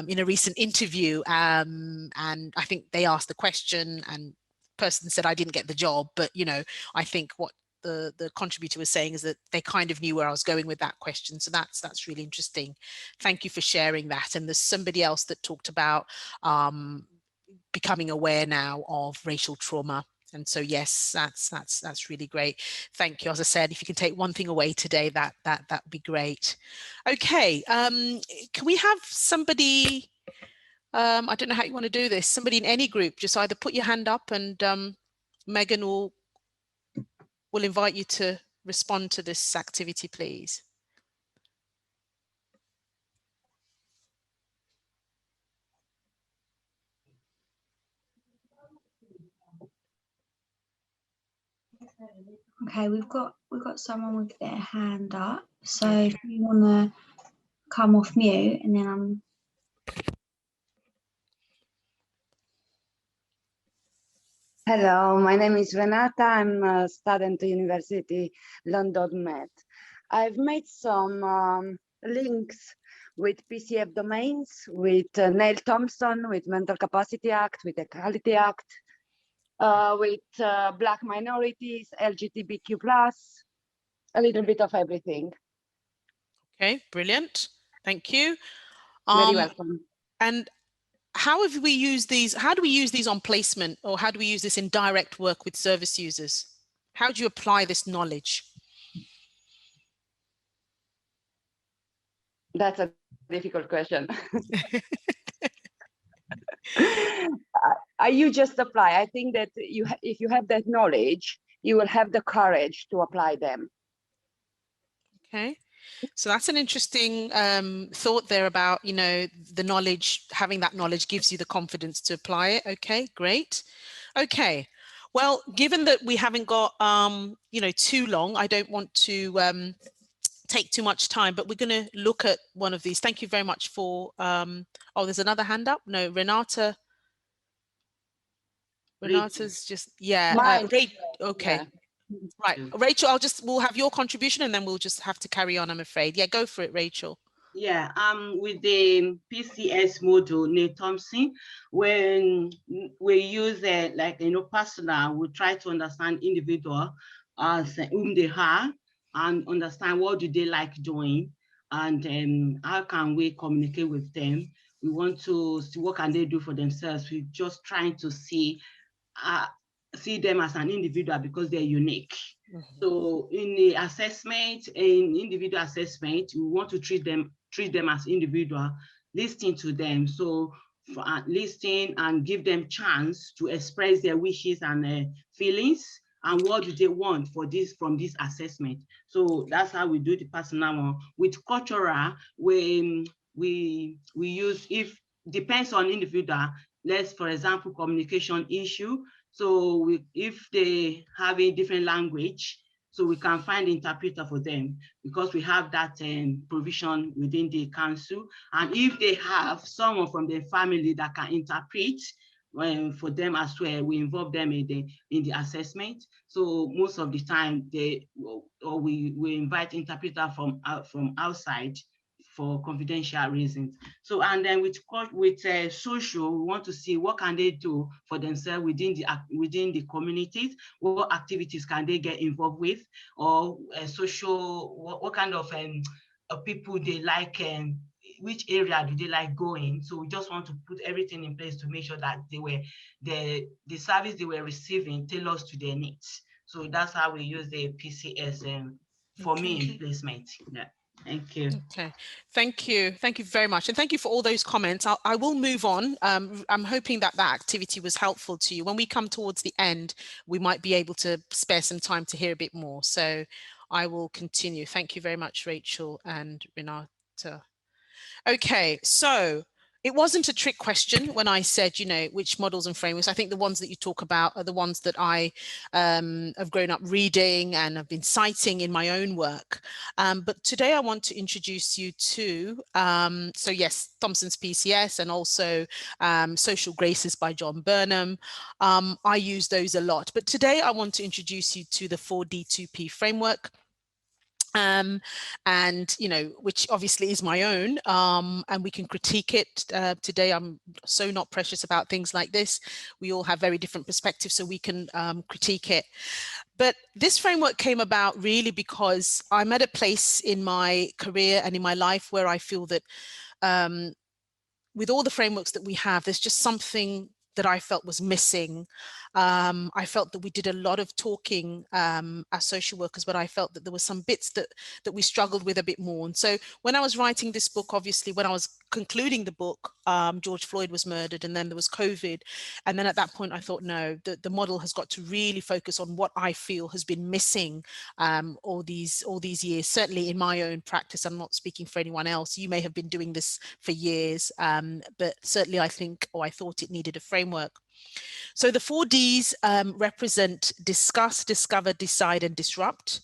in a recent interview, and I think they asked the question and person said I didn't get the job, but, you know, I think what the contributor was saying is that they kind of knew where I was going with that question. So that's really interesting. Thank you for sharing that. And there's somebody else that talked about becoming aware now of racial trauma. And so, yes, that's really great. Thank you. As I said, if you can take one thing away today, that would be great. Okay, can we have somebody, I don't know how you want to do this, somebody in any group, just either put your hand up and Megan will invite you to respond to this activity, please. Okay, we've got someone with their hand up. So if you want to come off mute, and then I'm. Hello, my name is Renata. I'm a student at University London Met. I've made some links with PCF domains, with Neil Thompson, with Mental Capacity Act, with Equality Act, with Black minorities, LGBTQ+, a little bit of everything. Okay, brilliant. Thank you. Very welcome. And how have we used these? How do we use these on placement, or how do we use this in direct work with service users? How do you apply this knowledge? That's a difficult question. You just apply. I think that if you have that knowledge, you will have the courage to apply them. Okay, so that's an interesting thought there about, you know, the knowledge, having that knowledge gives you the confidence to apply it. Okay, great. Okay, well, given that we haven't got, you know, too long, I don't want to take too much time, but we're going to look at one of these. Thank you very much for, oh, there's another hand up. No, Renata's just, yeah, okay. Yeah. Right, Rachel, we'll have your contribution and then we'll just have to carry on, I'm afraid. Yeah, go for it, Rachel. Yeah, with the PCS model, Neil Thompson, when we use like, you know, personal, we try to understand individual as whom they are and understand what do they like doing, and how can we communicate with them. We want to see what can they do for themselves. We're just trying to see them as an individual because they're unique. Mm-hmm. So in the assessment, in individual assessment, we want to treat them as individual, listening to them. So listen and give them chance to express their wishes and feelings and what do they want from this assessment. So that's how we do the personal one. With cultural, we use, if depends on individual, let's, for example, communication issue. So if they have a different language, so we can find interpreter for them because we have that provision within the council. And if they have someone from their family that can interpret for them as well, we involve them in the assessment. So most of the time, we invite interpreter from outside for confidential reasons. So, and then with social, we want to see what can they do for themselves within the communities, what activities can they get involved with, or social, what kind of people they like, which area do they like going. So we just want to put everything in place to make sure that the service they were receiving tailors to their needs. So that's how we use the PCS for me in placement. Yeah. Thank you. Okay, thank you. Thank you very much. And thank you for all those comments. I will move on. I'm hoping that activity was helpful to you. When we come towards the end, we might be able to spare some time to hear a bit more. So I will continue. Thank you very much, Rachel and Renata. Okay, so it wasn't a trick question when I said, you know, which models and frameworks. I think the ones that you talk about are the ones that I have grown up reading and have been citing in my own work. But today I want to introduce you to, so yes, Thompson's PCS and also Social Graces by John Burnham. I use those a lot, but today I want to introduce you to the 4D2P framework. And you know, which obviously is my own, and we can critique it. Today I'm so not precious about things like this. We all have very different perspectives, so we can critique it. But this framework came about really because I'm at a place in my career and in my life where I feel that with all the frameworks that we have, there's just something that I felt was missing. I felt that we did a lot of talking as social workers, but I felt that there were some bits that we struggled with a bit more. And so when I was writing this book, obviously when I was concluding the book, George Floyd was murdered, and then there was COVID. And then at that point I thought, no, the model has got to really focus on what I feel has been missing all these years, certainly in my own practice. I'm not speaking for anyone else. You may have been doing this for years, but certainly I think, or I thought it needed a framework. So the 4Ds represent discuss, discover, decide, and disrupt.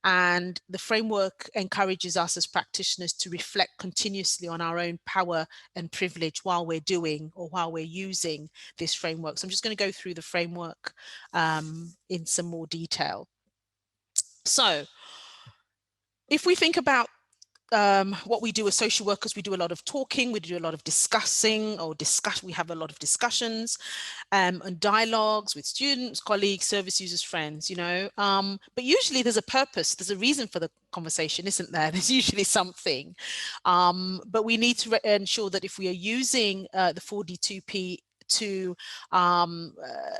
And the framework encourages us as practitioners to reflect continuously on our own power and privilege while we're doing or while we're using this framework. So I'm just going to go through the framework in some more detail. So if we think about what we do as social workers, we do a lot of talking, we do a lot of discussing or we have a lot of discussions and dialogues with students, colleagues, service users, friends, you know, but usually there's a purpose, there's a reason for the conversation, isn't there? There's usually something, but we need to ensure that if we are using the 4D2P to,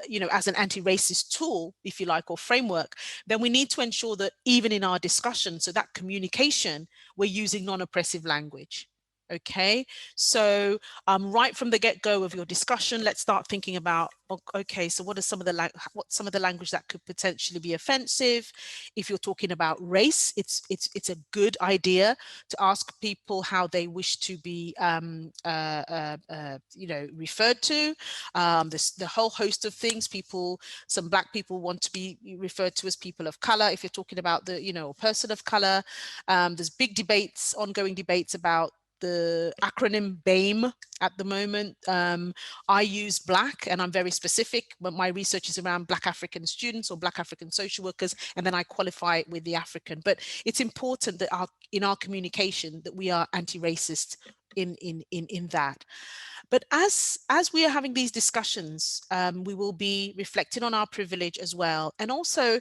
you know, as an anti-racist tool, if you like, or framework, then we need to ensure that even in our discussion, so that communication, we're using non-oppressive language. Okay, so right from the get-go of your discussion, let's start thinking about, okay, so what are some of the language that could potentially be offensive? If you're talking about race, it's a good idea to ask people how they wish to be, you know, referred to. The whole host of things. Some Black people want to be referred to as people of color. If you're talking about the, you know, person of color, there's big debates, ongoing debates about the acronym BAME at the moment. I use Black, and I'm very specific, but my research is around Black African students or Black African social workers, and then I qualify it with the African. But it's important that in our communication that we are anti-racist in that. But as we are having these discussions, we will be reflecting on our privilege as well, and also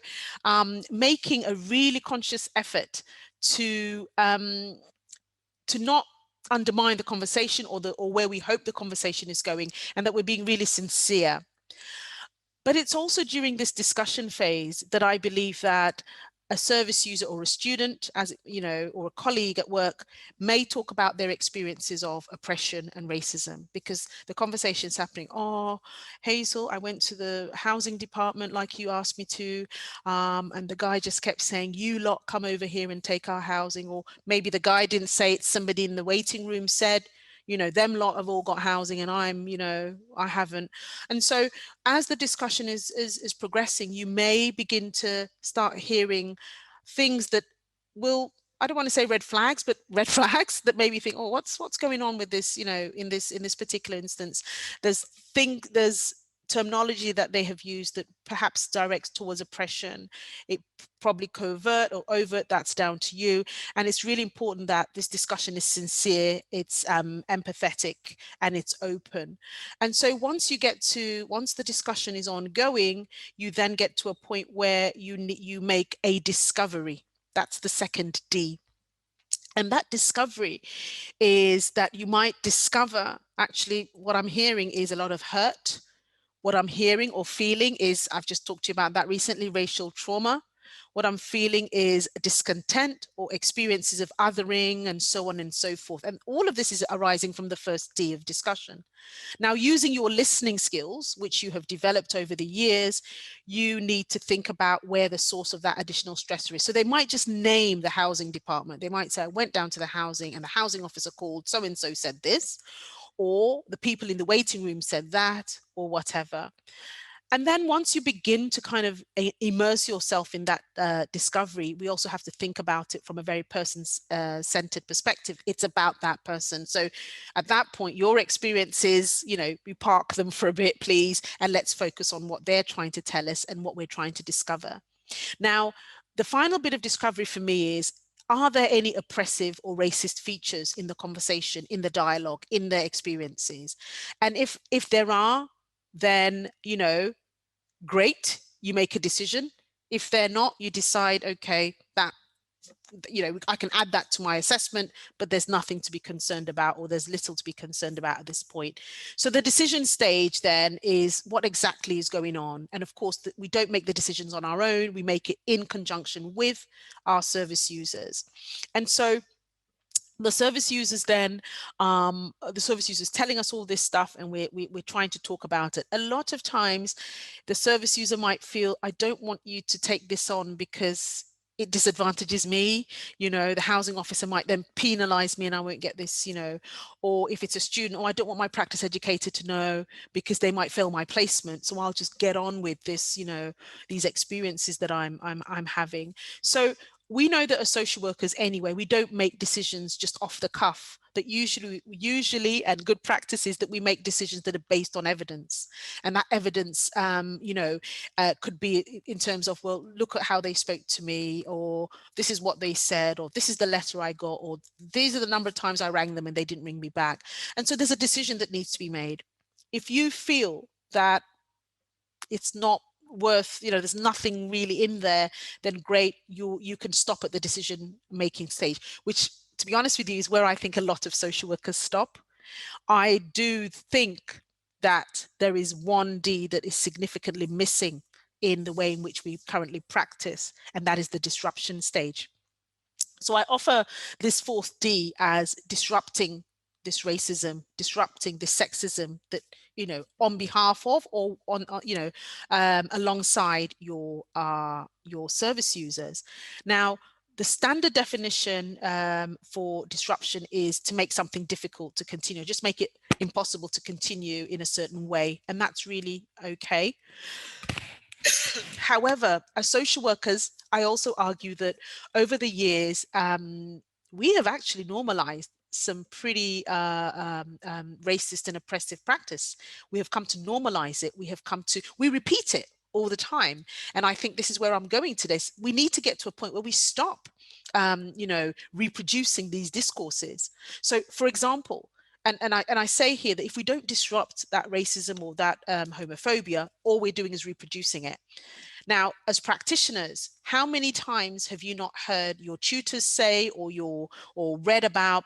making a really conscious effort to not undermine the conversation or where we hope the conversation is going, and that we're being really sincere. But it's also during this discussion phase that I believe that a service user or a student, as you know, or a colleague at work may talk about their experiences of oppression and racism, because the conversation is happening. Oh, Hazel, I went to the housing department like you asked me to, and the guy just kept saying, you lot come over here and take our housing. Or maybe the guy didn't say it, somebody in the waiting room said, you know, them lot have all got housing and I'm, you know, I haven't. And so as the discussion is progressing, you may begin to start hearing things that will, I don't want to say red flags, but red flags that maybe think, oh, what's going on with this, you know, in this particular instance. There's terminology that they have used that perhaps directs towards oppression. It probably covert or overt, that's down to you. And it's really important that this discussion is sincere, it's empathetic, and it's open. And so once the discussion is ongoing, you then get to a point where you make a discovery. That's the second D. And that discovery is that you might discover, actually, what I'm hearing is a lot of hurt. What I'm hearing or feeling is, I've just talked to you about that recently, racial trauma. What I'm feeling is discontent or experiences of othering and so on and so forth. And all of this is arising from the first D of discussion. Now, using your listening skills, which you have developed over the years, you need to think about where the source of that additional stressor is. So they might just name the housing department. They might say, I went down to the housing and the housing officer called, so-and-so said this, or the people in the waiting room said that, or whatever. And then once you begin to kind of immerse yourself in that discovery, we also have to think about it from a very person-centered perspective. It's about that person. So at that point, your experiences, you know, we park them for a bit, please, and let's focus on what they're trying to tell us and what we're trying to discover. Now, the final bit of discovery for me is, are there any oppressive or racist features in the conversation, in the dialogue, in their experiences? And if there are, then, you know, great, you make a decision. If they're not, you decide, okay, that, you know, I can add that to my assessment, but there's nothing to be concerned about, or there's little to be concerned about at this point. So the decision stage then is what exactly is going on. And of course, we don't make the decisions on our own. We make it in conjunction with our service users. And so the service users then, the service users telling us all this stuff, and we're trying to talk about it. A lot of times the service user might feel, I don't want you to take this on because it disadvantages me. You know, the housing officer might then penalize me and I won't get this, you know. Or if it's a student, I don't want my practice educator to know because they might fail my placement. So I'll just get on with this, you know, these experiences that I'm having. So we know that as social workers anyway, we don't make decisions just off the cuff. That usually, and good practice is that we make decisions that are based on evidence. And that evidence, you know, could be in terms of, well, look at how they spoke to me, or this is what they said, or this is the letter I got, or these are the number of times I rang them and they didn't ring me back. And so there's a decision that needs to be made. If you feel that it's not worth, you know, there's nothing really in there, then great, you can stop at the decision making stage, which, to be honest with you, is where I think a lot of social workers stop. I do think that there is one D that is significantly missing in the way in which we currently practice, and that is the disruption stage. So I offer this fourth D as disrupting this racism, disrupting this sexism that, you know, on behalf of, or on, you know, alongside your service users. Now, the standard definition for disruption is to make something difficult to continue, just make it impossible to continue in a certain way. And that's really okay. However, as social workers, I also argue that over the years, we have actually normalized some pretty racist and oppressive practice. We have come to normalize it. We repeat it all the time. And I think this is where I'm going today. We need to get to a point where we stop, you know, reproducing these discourses. So, for example, and I say here that if we don't disrupt that racism or that homophobia, all we're doing is reproducing it. Now, as practitioners, how many times have you not heard your tutors say or read about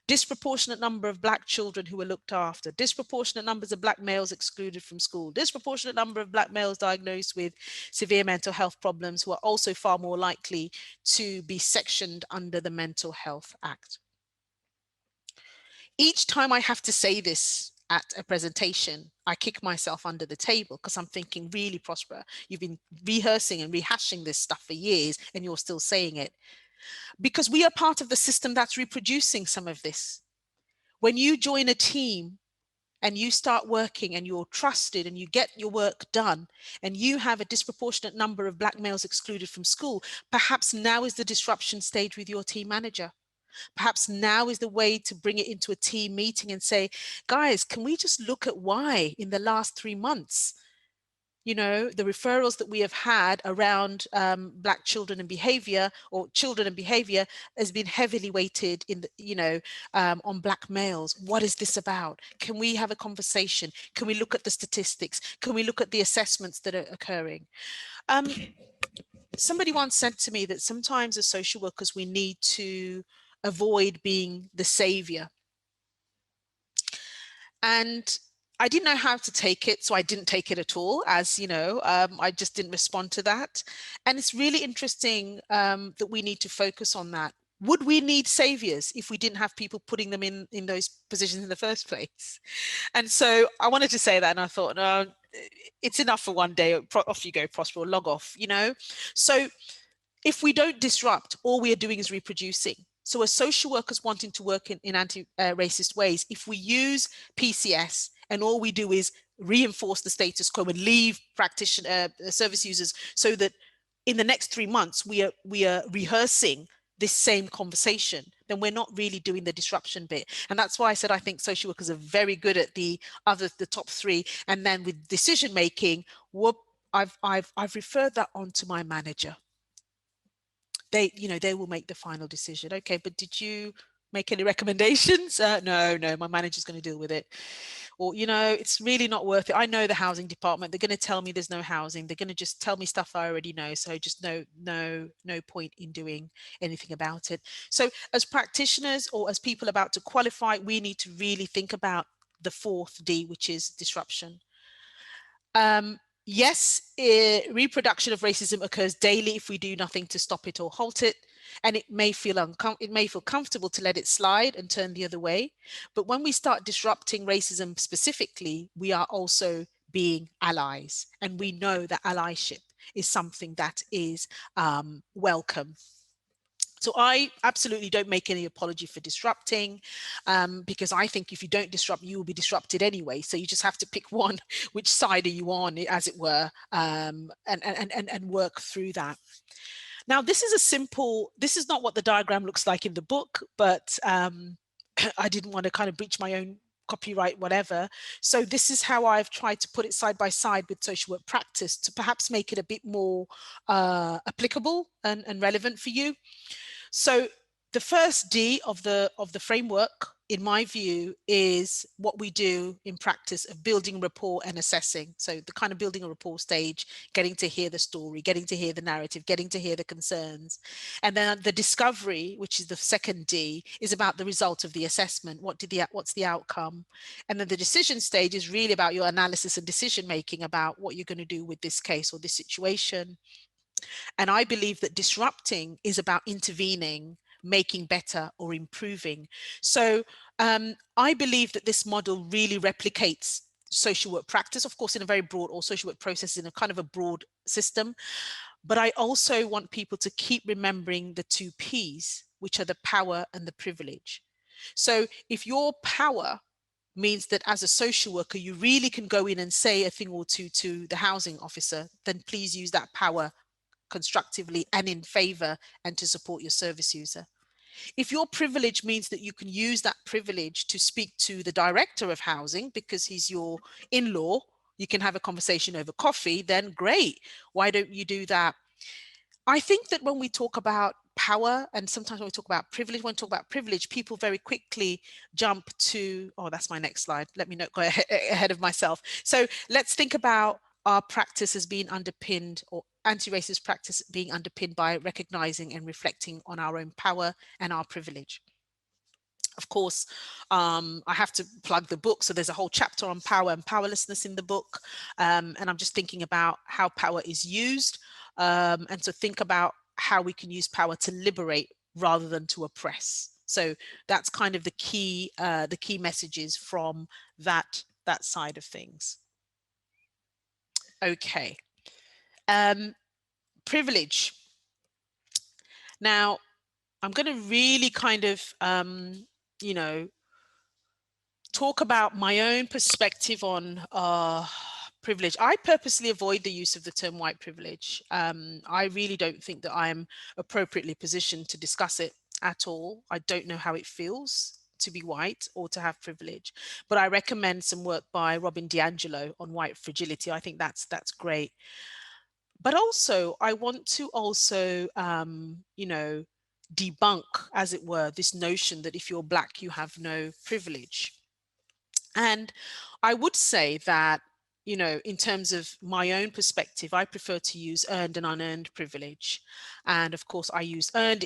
disproportionate number of Black children who were looked after, disproportionate numbers of Black males excluded from school, disproportionate number of Black males diagnosed with severe mental health problems who are also far more likely to be sectioned under the Mental Health Act? Each time I have to say this at a presentation, I kick myself under the table because I'm thinking, really, Prospera, you've been rehearsing and rehashing this stuff for years and you're still saying it. Because we are part of the system that's reproducing some of this. When you join a team and you start working and you're trusted and you get your work done and you have a disproportionate number of Black males excluded from school, perhaps now is the disruption stage with your team manager. Perhaps now is the way to bring it into a team meeting and say, guys, can we just look at why in the last 3 months, you know, the referrals that we have had around Black children and behavior, or children and behavior, has been heavily weighted in the, you know, on Black males. What is this about? Can we have a conversation? Can we look at the statistics? Can we look at the assessments that are occurring? Somebody once said to me that sometimes as social workers, we need to avoid being the savior. And I didn't know how to take it, so I didn't take it at all, as you know, I just didn't respond to that. And it's really interesting that we need to focus on that. Would we need saviors if we didn't have people putting them in those positions in the first place? And so I wanted to say that, and I thought, no, it's enough for one day. Off you go, Prospera, log off, you know? So if we don't disrupt, all we are doing is reproducing. So as social workers wanting to work in anti-racist ways, if we use PCS and all we do is reinforce the status quo and leave practitioner service users so that in the next 3 months we are rehearsing this same conversation, then we're not really doing the disruption bit. And that's why I said I think social workers are very good at the top 3. And then with decision making, I've referred that on to my manager. They, you know, they will make the final decision. Okay, but did you make any recommendations? No, my manager's going to deal with it. Or, you know, it's really not worth it. I know the housing department. They're going to tell me there's no housing. They're going to just tell me stuff I already know. So just no point in doing anything about it. So as practitioners or as people about to qualify, we need to really think about the 4th D, which is disruption. Yes, reproduction of racism occurs daily if we do nothing to stop it or halt it, and it may feel comfortable to let it slide and turn the other way. But when we start disrupting racism specifically, we are also being allies, and we know that allyship is something that is welcome. So I absolutely don't make any apology for disrupting, because I think if you don't disrupt, you will be disrupted anyway. So you just have to pick one, which side are you on, as it were, and work through that. Now, this is not what the diagram looks like in the book, but I didn't want to kind of breach my own copyright, whatever. So this is how I've tried to put it side by side with social work practice to perhaps make it a bit more applicable and relevant for you. So the first D of the framework, in my view, is what we do in practice of building rapport and assessing. So the kind of building a rapport stage, getting to hear the story, getting to hear the narrative, getting to hear the concerns. And then the discovery, which is the second D, is about the result of the assessment. What's the outcome? And then the decision stage is really about your analysis and decision making about what you're going to do with this case or this situation. And I believe that disrupting is about intervening, making better or improving. So I believe that this model really replicates social work practice, of course, in a very broad, or social work process in a kind of a broad system. But I also want people to keep remembering the 2 Ps, which are the power and the privilege. So if your power means that as a social worker, you really can go in and say a thing or two to the housing officer, then please use that power constructively and in favor and to support your service user. If your privilege means that you can use that privilege to speak to the director of housing because he's your in-law, you can have a conversation over coffee, then great. Why don't you do that? I think that when we talk about power, and sometimes when we talk about privilege, people very quickly jump to, oh, that's my next slide. Let me not go ahead of myself. So let's think about our practice as being underpinned, or anti-racist practice being underpinned by recognizing and reflecting on our own power and our privilege. Of course, I have to plug the book. So there's a whole chapter on power and powerlessness in the book. And I'm just thinking about how power is used. And to think about how we can use power to liberate rather than to oppress. So that's kind of the key messages from that side of things. Okay. Privilege. Now, I'm going to really kind of, you know, talk about my own perspective on privilege. I purposely avoid the use of the term white privilege. I really don't think that I'm appropriately positioned to discuss it at all. I don't know how it feels to be white or to have privilege, but I recommend some work by Robin DiAngelo on white fragility. I think that's great. But also, I want to also, you know, debunk, as it were, this notion that if you're Black, you have no privilege. And I would say that, you know, in terms of my own perspective, I prefer to use earned and unearned privilege. And of course, I use earned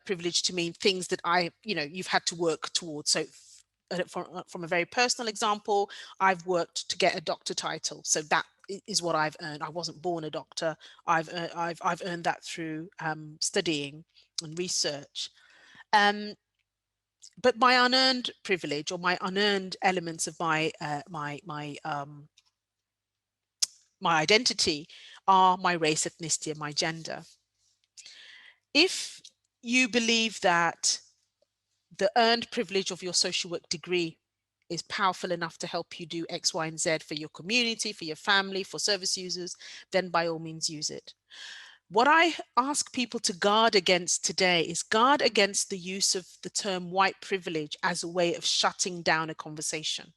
privilege to mean things that you've had to work towards. So from a very personal example, I've worked to get a doctor title. So that is what I've earned. I wasn't born a doctor. I've earned that through studying and research. But my unearned privilege, or my unearned elements of my identity, are my race, ethnicity, and my gender. If you believe that the earned privilege of your social work degree is powerful enough to help you do X, Y, and Z for your community, for your family, for service users, then by all means use it. What I ask people to guard against today is guard against the use of the term white privilege as a way of shutting down a conversation.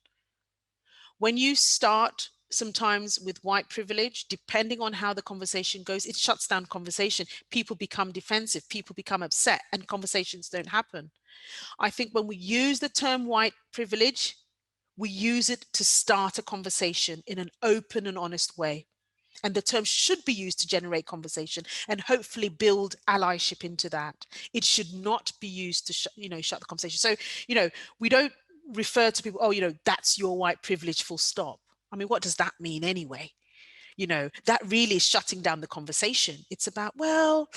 When you start sometimes with white privilege, depending on how the conversation goes, it shuts down conversation. People become defensive, people become upset, and conversations don't happen. I think when we use the term white privilege, we use it to start a conversation in an open and honest way. And the term should be used to generate conversation and hopefully build allyship into that. It should not be used to shut the conversation. So, we don't refer to people, oh, that's your white privilege, full stop. I mean, what does that mean anyway? That really is shutting down the conversation. It's about, well,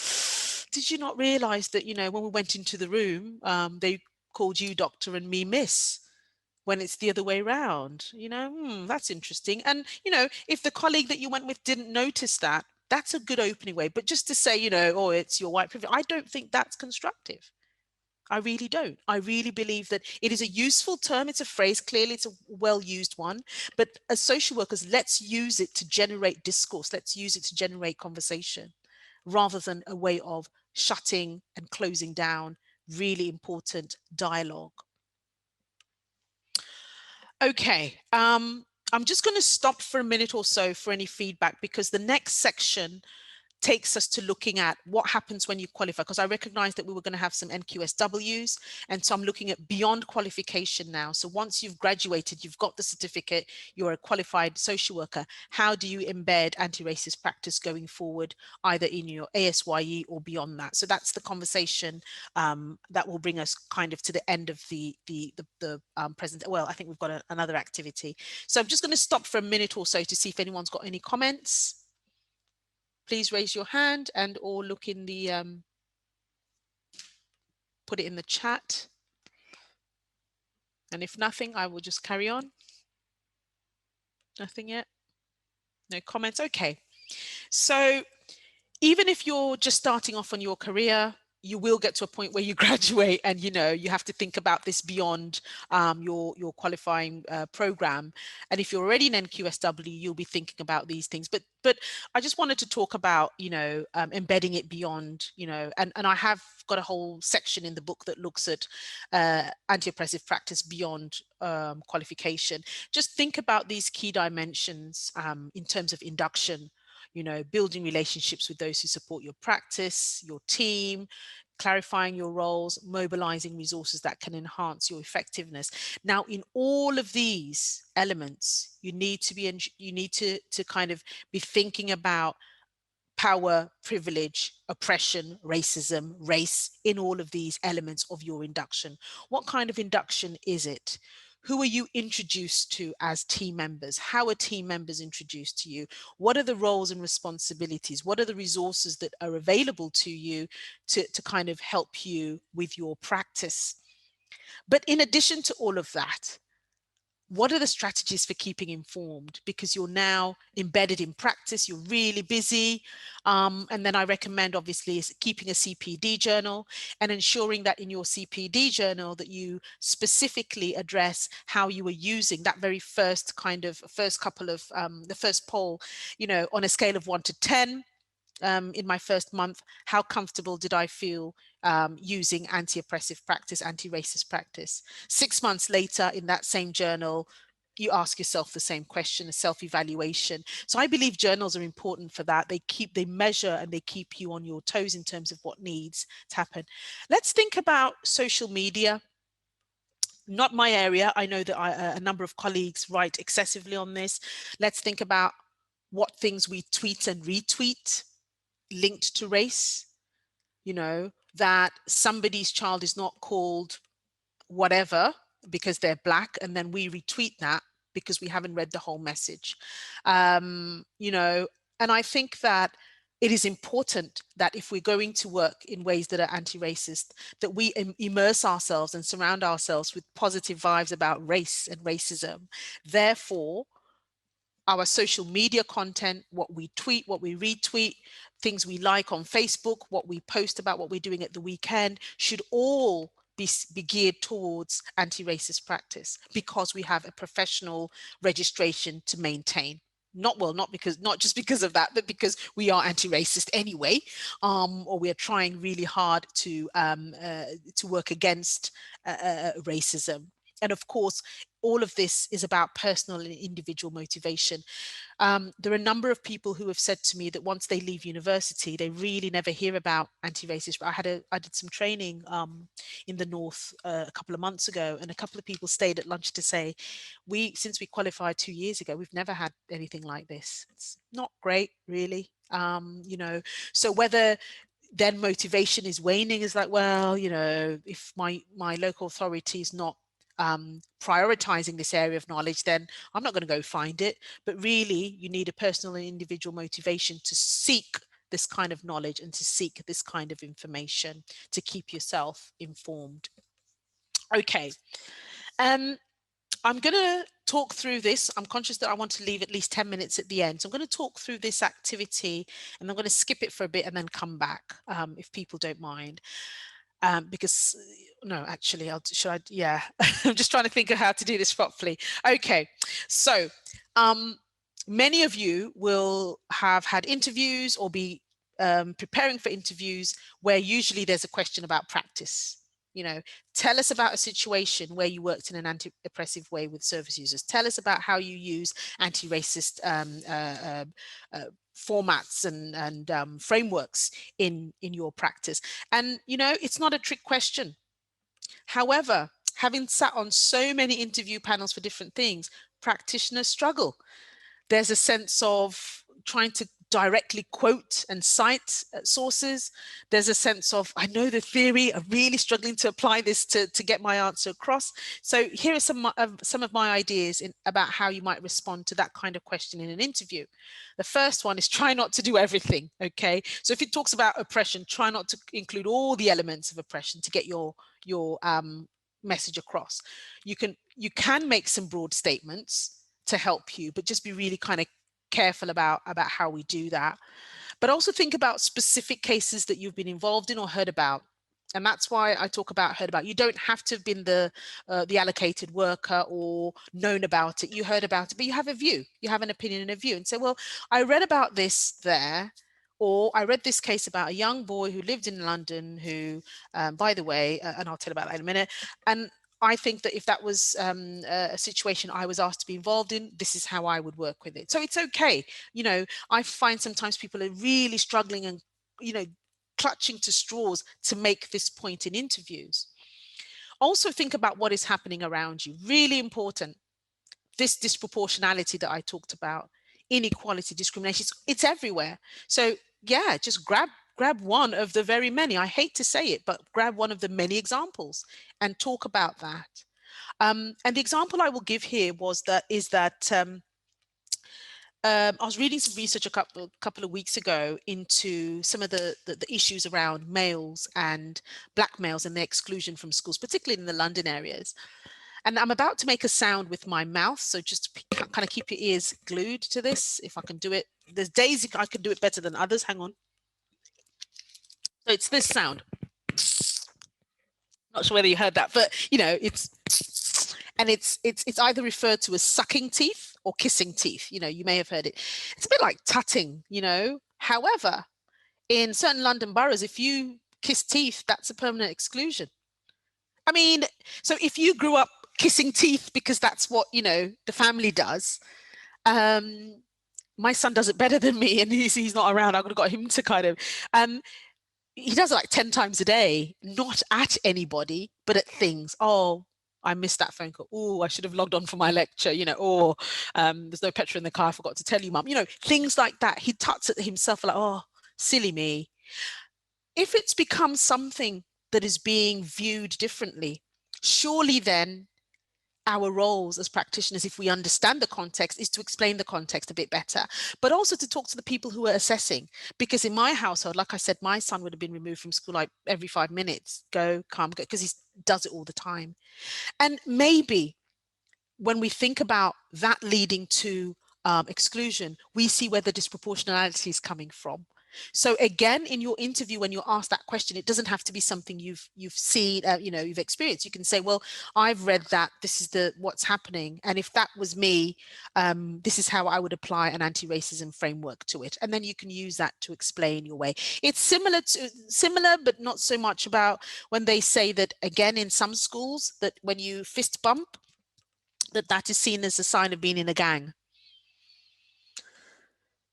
did you not realize that, when we went into the room, they called you doctor and me miss, when it's the other way around? That's interesting. And, if the colleague that you went with didn't notice that, that's a good opening way. But just to say, oh, it's your white privilege, I don't think that's constructive. I really don't. I really believe that it is a useful term. It's a phrase. Clearly, it's a well-used one. But as social workers, let's use it to generate discourse. Let's use it to generate conversation rather than a way of shutting and closing down really important dialogue. Okay. I'm just going to stop for a minute or so for any feedback, because the next section takes us to looking at what happens when you qualify, because I recognize that we were going to have some NQSWs, and so I'm looking at beyond qualification now. So once you've graduated, you've got the certificate, you're a qualified social worker, how do you embed anti-racist practice going forward, either in your ASYE or beyond that? So that's the conversation that will bring us kind of to the end of the present. Well, I think we've got another activity. So I'm just going to stop for a minute or so to see if anyone's got any comments. Please raise your hand and or look in the, put it in the chat. And if nothing, I will just carry on. Nothing yet? No comments? Okay. So even if you're just starting off on your career, you will get to a point where you graduate and, you have to think about this beyond your qualifying program. And if you're already in NQSW, you'll be thinking about these things. But I just wanted to talk about, embedding it beyond, and I have got a whole section in the book that looks at anti-oppressive practice beyond qualification. Just think about these key dimensions in terms of induction. Building relationships with those who support your practice, your team, clarifying your roles, mobilizing resources that can enhance your effectiveness. Now, in all of these elements, you need to kind of be thinking about power, privilege, oppression, racism, race, in all of these elements of your induction. What kind of induction is it? Who are you introduced to as team members? How are team members introduced to you? What are the roles and responsibilities? What are the resources that are available to you to kind of help you with your practice? But in addition to all of that, what are the strategies for keeping informed? Because you're now embedded in practice, you're really busy. And then I recommend, obviously, is keeping a CPD journal and ensuring that in your CPD journal that you specifically address how you were using that very first couple of, the first poll, you know, on a scale of 1 to 10. In my first month, how comfortable did I feel using anti-oppressive practice, anti-racist practice? 6 months later, in that same journal, you ask yourself the same question, a self-evaluation. So I believe journals are important for that. They measure and they keep you on your toes in terms of what needs to happen. Let's think about social media. Not my area. I know that a number of colleagues write excessively on this. Let's think about what things we tweet and retweet linked to race, you know, that somebody's child is not called whatever because they're Black, and then we retweet that because we haven't read the whole message. You know, and I think that it is important that if we're going to work in ways that are anti-racist, that we immerse ourselves and surround ourselves with positive vibes about race and racism. Therefore, our social media content, what we tweet, what we retweet, things we like on Facebook, what we post about what we're doing at the weekend, should all be geared towards anti-racist practice, because we have a professional registration to maintain. Not just because of that, but because we are anti-racist anyway, or we are trying really hard to work against racism. And of course, all of this is about personal and individual motivation. There are a number of people who have said to me that once they leave university, they really never hear about anti-racist. I did some training in the North a couple of months ago, and a couple of people stayed at lunch to say, since we qualified 2 years ago, we've never had anything like this. It's not great, really. You know, so whether then motivation is waning, is like, well, you know, if my local authority is not prioritizing this area of knowledge, then I'm not going to go find it. But really, you need a personal and individual motivation to seek this kind of knowledge and to seek this kind of information to keep yourself informed. Okay. I'm going to talk through this. I'm conscious that I want to leave at least 10 minutes at the end. So I'm going to talk through this activity, and I'm going to skip it for a bit and then come back if people don't mind. Because no, actually, yeah, I'm just trying to think of how to do this properly. Okay, so many of you will have had interviews or be preparing for interviews where usually there's a question about practice. You know, tell us about a situation where you worked in an anti-oppressive way with service users. Tell us about how you use anti-racist formats and frameworks in your practice. And, you know, it's not a trick question. However, having sat on so many interview panels for different things, practitioners struggle. There's a sense of trying to directly quote and cite sources. There's a sense of, I know the theory, I'm really struggling to apply this to get my answer across. So here are some of my ideas about how you might respond to that kind of question in an interview. The first one is try not to do everything, okay? So if it talks about oppression, try not to include all the elements of oppression to get your message across. You can make some broad statements to help you, but just be really kind of careful about how we do that. But also think about specific cases that you've been involved in or heard about. And that's why I talk about heard about. You don't have to have been the allocated worker or known about it. You heard about it, but you have a view. You have an opinion and a view, and say, well, I read about this there, or I read this case about a young boy who lived in London who, by the way, and I'll tell about that in a minute, and I think that if that was a situation I was asked to be involved in, this is how I would work with it. So it's okay. You know, I find sometimes people are really struggling and, you know, clutching to straws to make this point in interviews. Also think about what is happening around you. Really important. This disproportionality that I talked about, inequality, discrimination, it's everywhere. So yeah, just grab one of the very many. I hate to say it, but grab one of the many examples and talk about that. And the example I will give here is that I was reading some research a couple of weeks ago into some of the issues around males and Black males and their exclusion from schools, particularly in the London areas. And I'm about to make a sound with my mouth, so just kind of keep your ears glued to this, if I can do it. There's days I can do it better than others. Hang on. So it's this sound. Not sure whether you heard that, but you know, it's either referred to as sucking teeth or kissing teeth. You know, you may have heard it. It's a bit like tutting, you know. However, in certain London boroughs, if you kiss teeth, that's a permanent exclusion. I mean, so if you grew up kissing teeth because that's what, you know, the family does, my son does it better than me, and he's not around. I've got him to kind of, he does it like 10 times a day, not at anybody, but at things. Oh, I missed that phone call. Oh, I should have logged on for my lecture, you know, or there's no petrol in the car, I forgot to tell you, mum, you know, things like that. He tuts at himself like, oh, silly me. If it's become something that is being viewed differently, surely then our roles as practitioners, if we understand the context, is to explain the context a bit better, but also to talk to the people who are assessing. Because in my household, like I said, my son would have been removed from school like every 5 minutes, go, come, go, because he does it all the time. And maybe when we think about that leading to exclusion, we see where the disproportionality is coming from. So again, in your interview, when you're asked that question, it doesn't have to be something you've seen, you know, you've experienced. You can say, well, I've read that, this is what's happening. And if that was me, this is how I would apply an anti-racism framework to it. And then you can use that to explain your way. It's similar, but not so much about when they say that, again, in some schools, that when you fist bump, that is seen as a sign of being in a gang.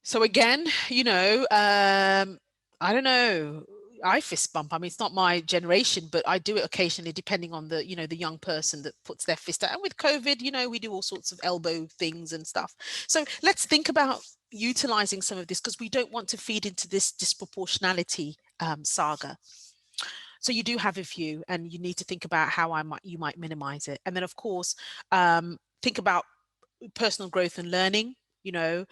So again, you know, I don't know, I fist bump. I mean, it's not my generation, but I do it occasionally, depending on the, you know, the young person that puts their fist out. And with COVID, you know, we do all sorts of elbow things and stuff. So let's think about utilizing some of this, because we don't want to feed into this disproportionality saga. So you do have a view, and you need to think about how you might minimize it. And then, of course, think about personal growth and learning. You know,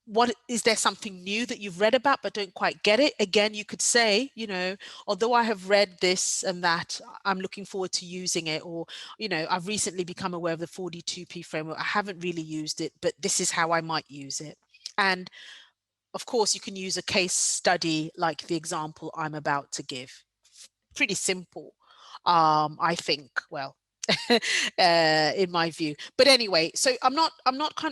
what is there something new that you've read about but don't quite get it? Again, you could say, you know, although I have read this and that, I'm looking forward to using it. Or, you know, I've recently become aware of the 42P framework. I haven't really used it, but this is how I might use it. And of course, you can use a case study like the example I'm about to give. Pretty simple, I think. Well, in my view. But anyway, so I'm not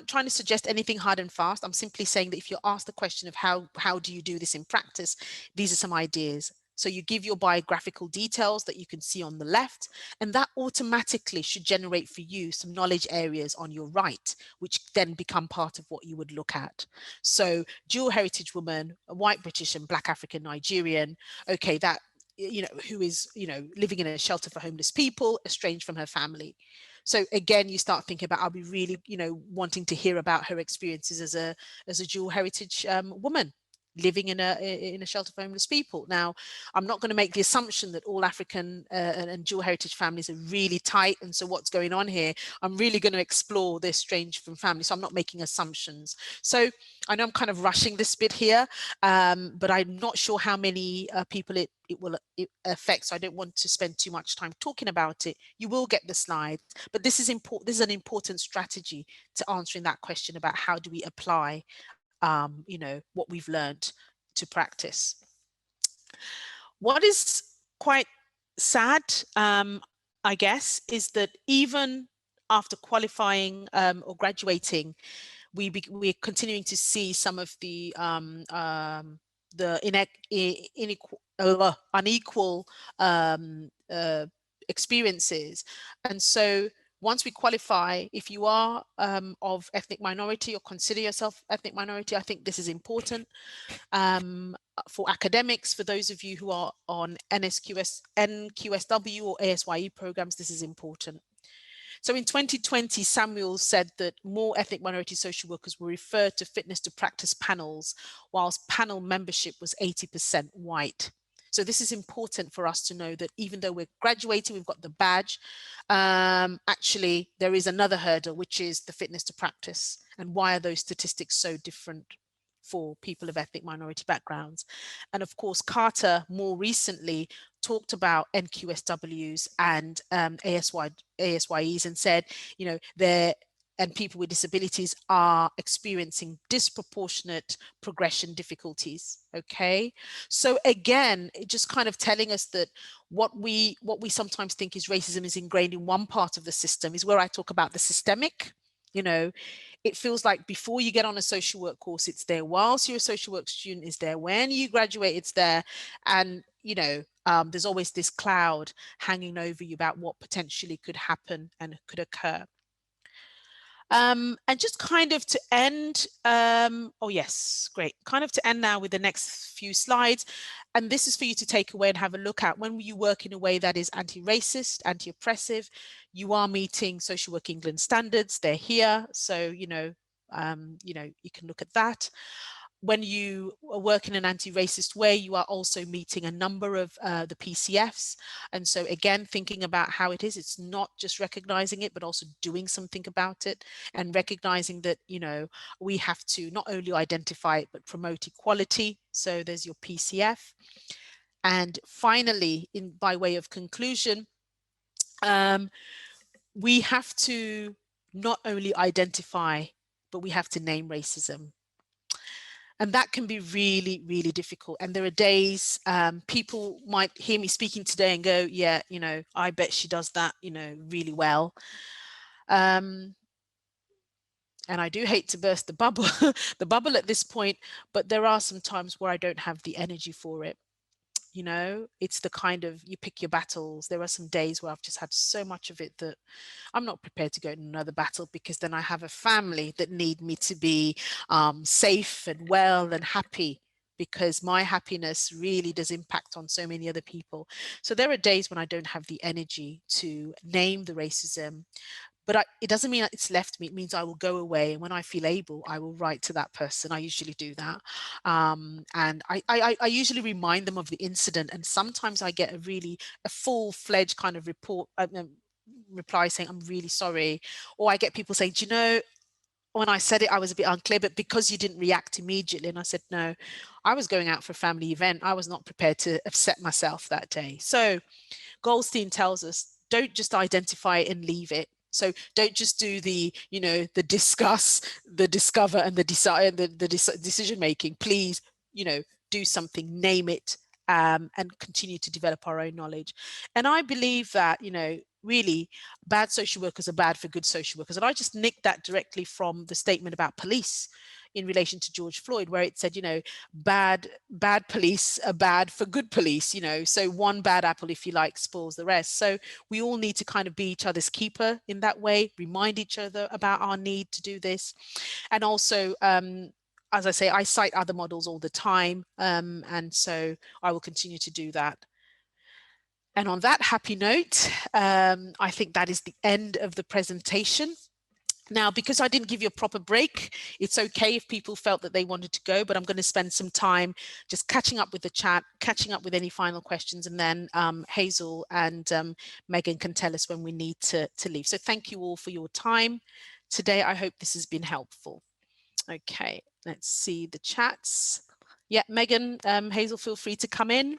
trying to suggest anything hard and fast. I'm simply saying that if you're asked the question of how do you do this in practice, these are some ideas. So you give your biographical details that you can see on the left, and that automatically should generate for you some knowledge areas on your right, which then become part of what you would look at. So dual heritage woman, a white British and Black African Nigerian, okay, that, you know, who is, you know, living in a shelter for homeless people, estranged from her family. So again, you start thinking about, I'll be really, you know, wanting to hear about her experiences as a dual heritage woman living in a shelter for homeless people. Now, I'm not going to make the assumption that all African and dual heritage families are really tight, and so what's going on here, I'm really going to explore this estranged from family, so I'm not making assumptions. So I know I'm kind of rushing this bit here, but I'm not sure how many people it will affect, so I don't want to spend too much time talking about it. You will get the slides, but this is important. This is an important strategy to answering that question about how do we apply you know, what we've learned to practice. What is quite sad, I guess, is that even after qualifying or graduating, we're continuing to see some of the unequal experiences. And so once we qualify, if you are of ethnic minority or consider yourself ethnic minority, I think this is important. For academics, for those of you who are on NQSW or ASYE programs, this is important. So in 2020, Samuel said that more ethnic minority social workers were referred to fitness to practice panels, whilst panel membership was 80% white. So this is important for us to know that even though we're graduating, we've got the badge, actually there is another hurdle, which is the fitness to practice. And why are those statistics so different for people of ethnic minority backgrounds? And of course, Carter more recently talked about NQSWs and ASYEs and said, you know, and people with disabilities are experiencing disproportionate progression difficulties. Okay, so again, it just kind of telling us that what we sometimes think is racism is ingrained in one part of the system is where I talk about the systemic. You know, it feels like before you get on a social work course, it's there. Whilst you're a social work student, it's there. When you graduate, it's there. And, you know, there's always this cloud hanging over you about what potentially could happen and could occur. And just kind of to end, oh yes, great. Kind of to end now with the next few slides. And this is for you to take away and have a look at. When you work in a way that is anti-racist, anti-oppressive, you are meeting Social Work England standards. They're here. So, you know, you can look at that. When you work in an anti-racist way, you are also meeting a number of the PCFs. And so again, thinking about how it is, it's not just recognizing it, but also doing something about it and recognizing that, you know, we have to not only identify it, but promote equality. So there's your PCF. And finally, by way of conclusion, we have to not only identify, but we have to name racism. And that can be really, really difficult. And there are days people might hear me speaking today and go, yeah, you know, I bet she does that, you know, really well. And I do hate to burst the bubble, at this point, but there are some times where I don't have the energy for it. You know, it's the kind of, you pick your battles. There are some days where I've just had so much of it that I'm not prepared to go in another battle, because then I have a family that need me to be safe and well and happy, because my happiness really does impact on so many other people. So there are days when I don't have the energy to name the racism, but it doesn't mean it's left me. It means I will go away, and when I feel able, I will write to that person. I usually do that. And I usually remind them of the incident. And sometimes I get a full-fledged kind of reply saying, I'm really sorry. Or I get people saying, do you know, when I said it, I was a bit unclear, but because you didn't react immediately. And I said, no, I was going out for a family event. I was not prepared to upset myself that day. So Goldstein tells us, don't just identify it and leave it. So don't just do the, you know, the discuss, the discover, and the decide, the decision making. Please, you know, do something, name it, and continue to develop our own knowledge. And I believe that, you know, really bad social workers are bad for good social workers. And I just nicked that directly from the statement about police in relation to George Floyd, where it said, you know, bad police are bad for good police, you know, so one bad apple, if you like, spoils the rest. So we all need to kind of be each other's keeper in that way, remind each other about our need to do this. And also, as I say, I cite other models all the time. And so I will continue to do that. And on that happy note, I think that is the end of the presentation. Now, because I didn't give you a proper break, it's okay if people felt that they wanted to go, but I'm going to spend some time just catching up with the chat, catching up with any final questions, and then Hazel and Megan can tell us when we need to leave. So thank you all for your time today. I hope this has been helpful. Okay, let's see the chats. Yeah, Megan, Hazel, feel free to come in.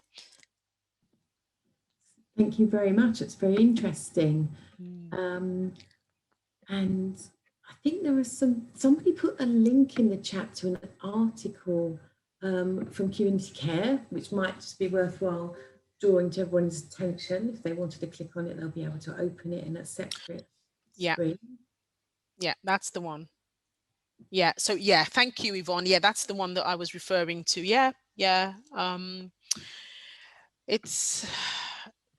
Thank you very much. It's very interesting. And I think there was somebody put a link in the chat to an article from Community Care, which might just be worthwhile drawing to everyone's attention. If they wanted to click on it, they'll be able to open it in a separate screen. Yeah, that's the one. Yeah, so yeah, thank you, Yvonne. Yeah, that's the one that I was referring to. Yeah.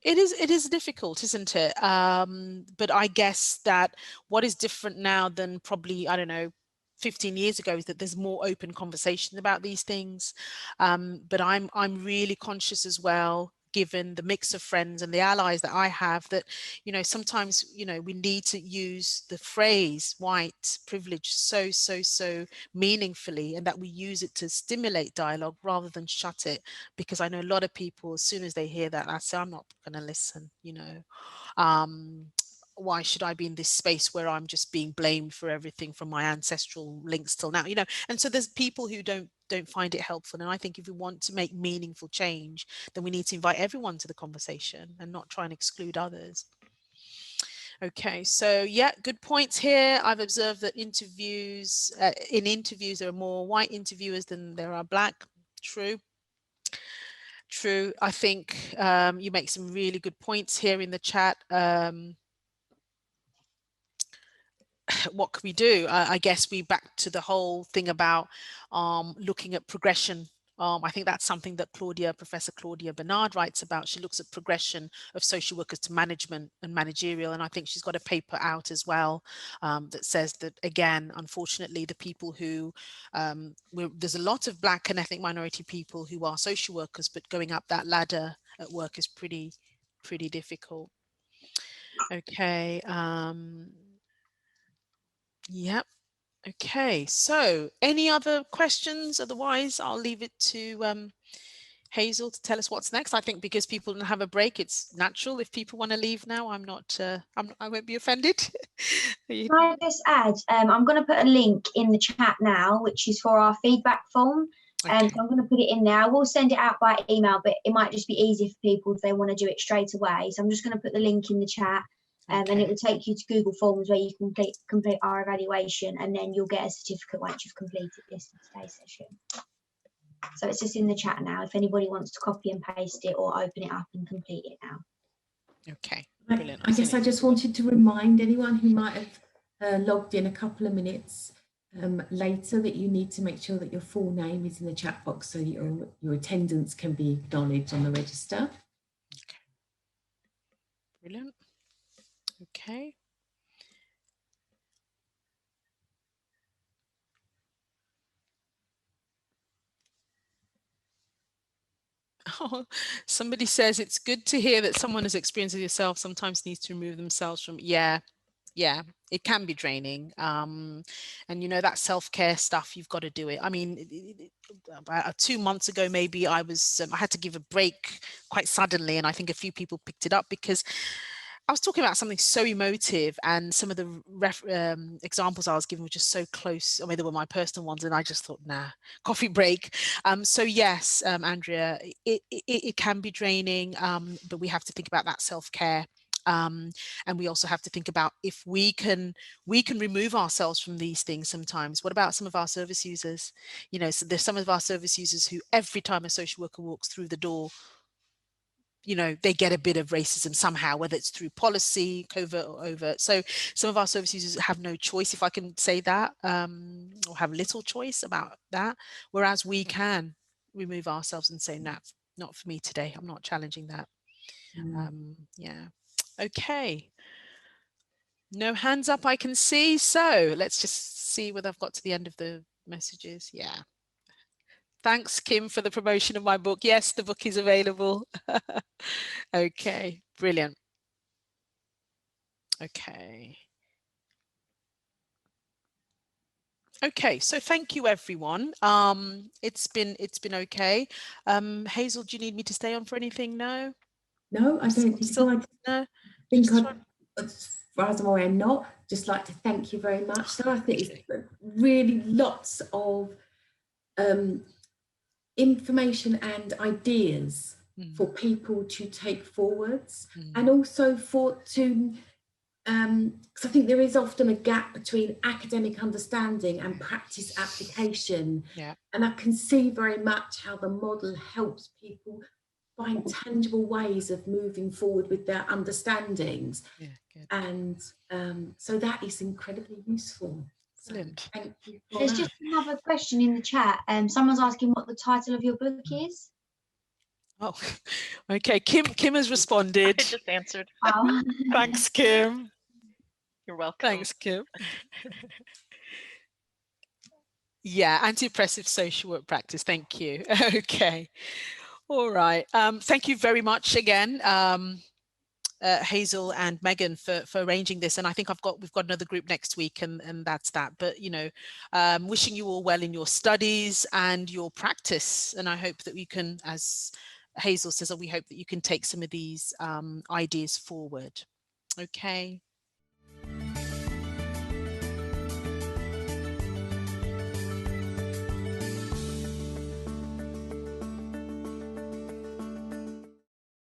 It is difficult, isn't it? But I guess that what is different now than probably, I don't know, 15 years ago is that there's more open conversation about these things. But I'm really conscious as well, given the mix of friends and the allies that I have, that, you know, sometimes, you know, we need to use the phrase white privilege so meaningfully, and that we use it to stimulate dialogue rather than shut it. Because I know a lot of people, as soon as they hear that, I say, I'm not going to listen, you know. why should I be in this space where I'm just being blamed for everything from my ancestral links till now, you know? And so there's people who don't find it helpful. And I think if we want to make meaningful change, then we need to invite everyone to the conversation and not try and exclude others. Okay, so yeah, good points here. I've observed that in interviews there are more white interviewers than there are black. True. True. I think you make some really good points here in the chat. What can we do? I guess we back to the whole thing about looking at progression. I think that's something that Professor Claudia Bernard writes about. She looks at progression of social workers to management and managerial, and I think she's got a paper out as well that says that, again, unfortunately, the people who, there's a lot of Black and ethnic minority people who are social workers, but going up that ladder at work is pretty difficult. Okay. Yep. Okay, so any other questions? Otherwise, I'll leave it to Hazel to tell us what's next. I think because people don't have a break, it's natural. If people want to leave now, I won't be offended. Can I just add, I'm going to put a link in the chat now, which is for our feedback form. Okay. So I'm going to put it in there. I will send it out by email, but it might just be easier for people if they want to do it straight away. So I'm just going to put the link in the chat. And it will take you to Google Forms where you complete our evaluation, and then you'll get a certificate once you've completed this in today's session. So it's just in the chat now if anybody wants to copy and paste it or open it up and complete it now. Okay, brilliant. I guess I just wanted to remind anyone who might have logged in a couple of minutes later that you need to make sure that your full name is in the chat box so your attendance can be acknowledged on the register. Okay. Brilliant. Okay. Oh, somebody says it's good to hear that someone has experienced it yourself sometimes needs to remove themselves from, yeah, it can be draining. And you know, that self-care stuff, you've got to do it. I mean, about 2 months ago, maybe I had to give a break quite suddenly. And I think a few people picked it up because I was talking about something so emotive, and some of the examples I was given were just so close. I mean, they were my personal ones, and I just thought, nah, coffee break. So yes, Andrea, it can be draining, but we have to think about that self-care. And we also have to think about if we can remove ourselves from these things sometimes. What about some of our service users? You know, so there's some of our service users who every time a social worker walks through the door, you know, they get a bit of racism somehow, whether it's through policy, covert or overt. So some of our service users have no choice, if I can say that, or have little choice about that, whereas we can remove ourselves and say, no, not for me today. I'm not challenging that. Yeah. Okay. No hands up I can see. So let's just see whether I've got to the end of the messages. Yeah. Thanks, Kim, for the promotion of my book. Yes, the book is available. Okay, brilliant. Okay. Okay, so thank you, everyone. It's been okay. Hazel, do you need me to stay on for anything? No? No, I don't think so. No? As far as I'm aware, not. Just like to thank you very much. So I think it's really lots of information and ideas for people to take forwards, and also because I think there is often a gap between academic understanding and practice application. Yeah. And I can see very much how the model helps people find tangible ways of moving forward with their understandings. Yeah, good. And so that is incredibly useful. So thank you for There's that. just another question in the chat. Someone's asking what the title of your book is. Oh, okay. Kim has responded. I just answered. Oh. Thanks, Kim. You're welcome. Thanks, Kim. Yeah, anti-oppressive social work practice. Thank you. Okay. All right. Thank you very much again, Hazel and Megan, for arranging this. And I think we've got another group next week, and that's that. But you know, wishing you all well in your studies and your practice. And I hope that we can, as Hazel says, we hope that you can take some of these ideas forward. Okay.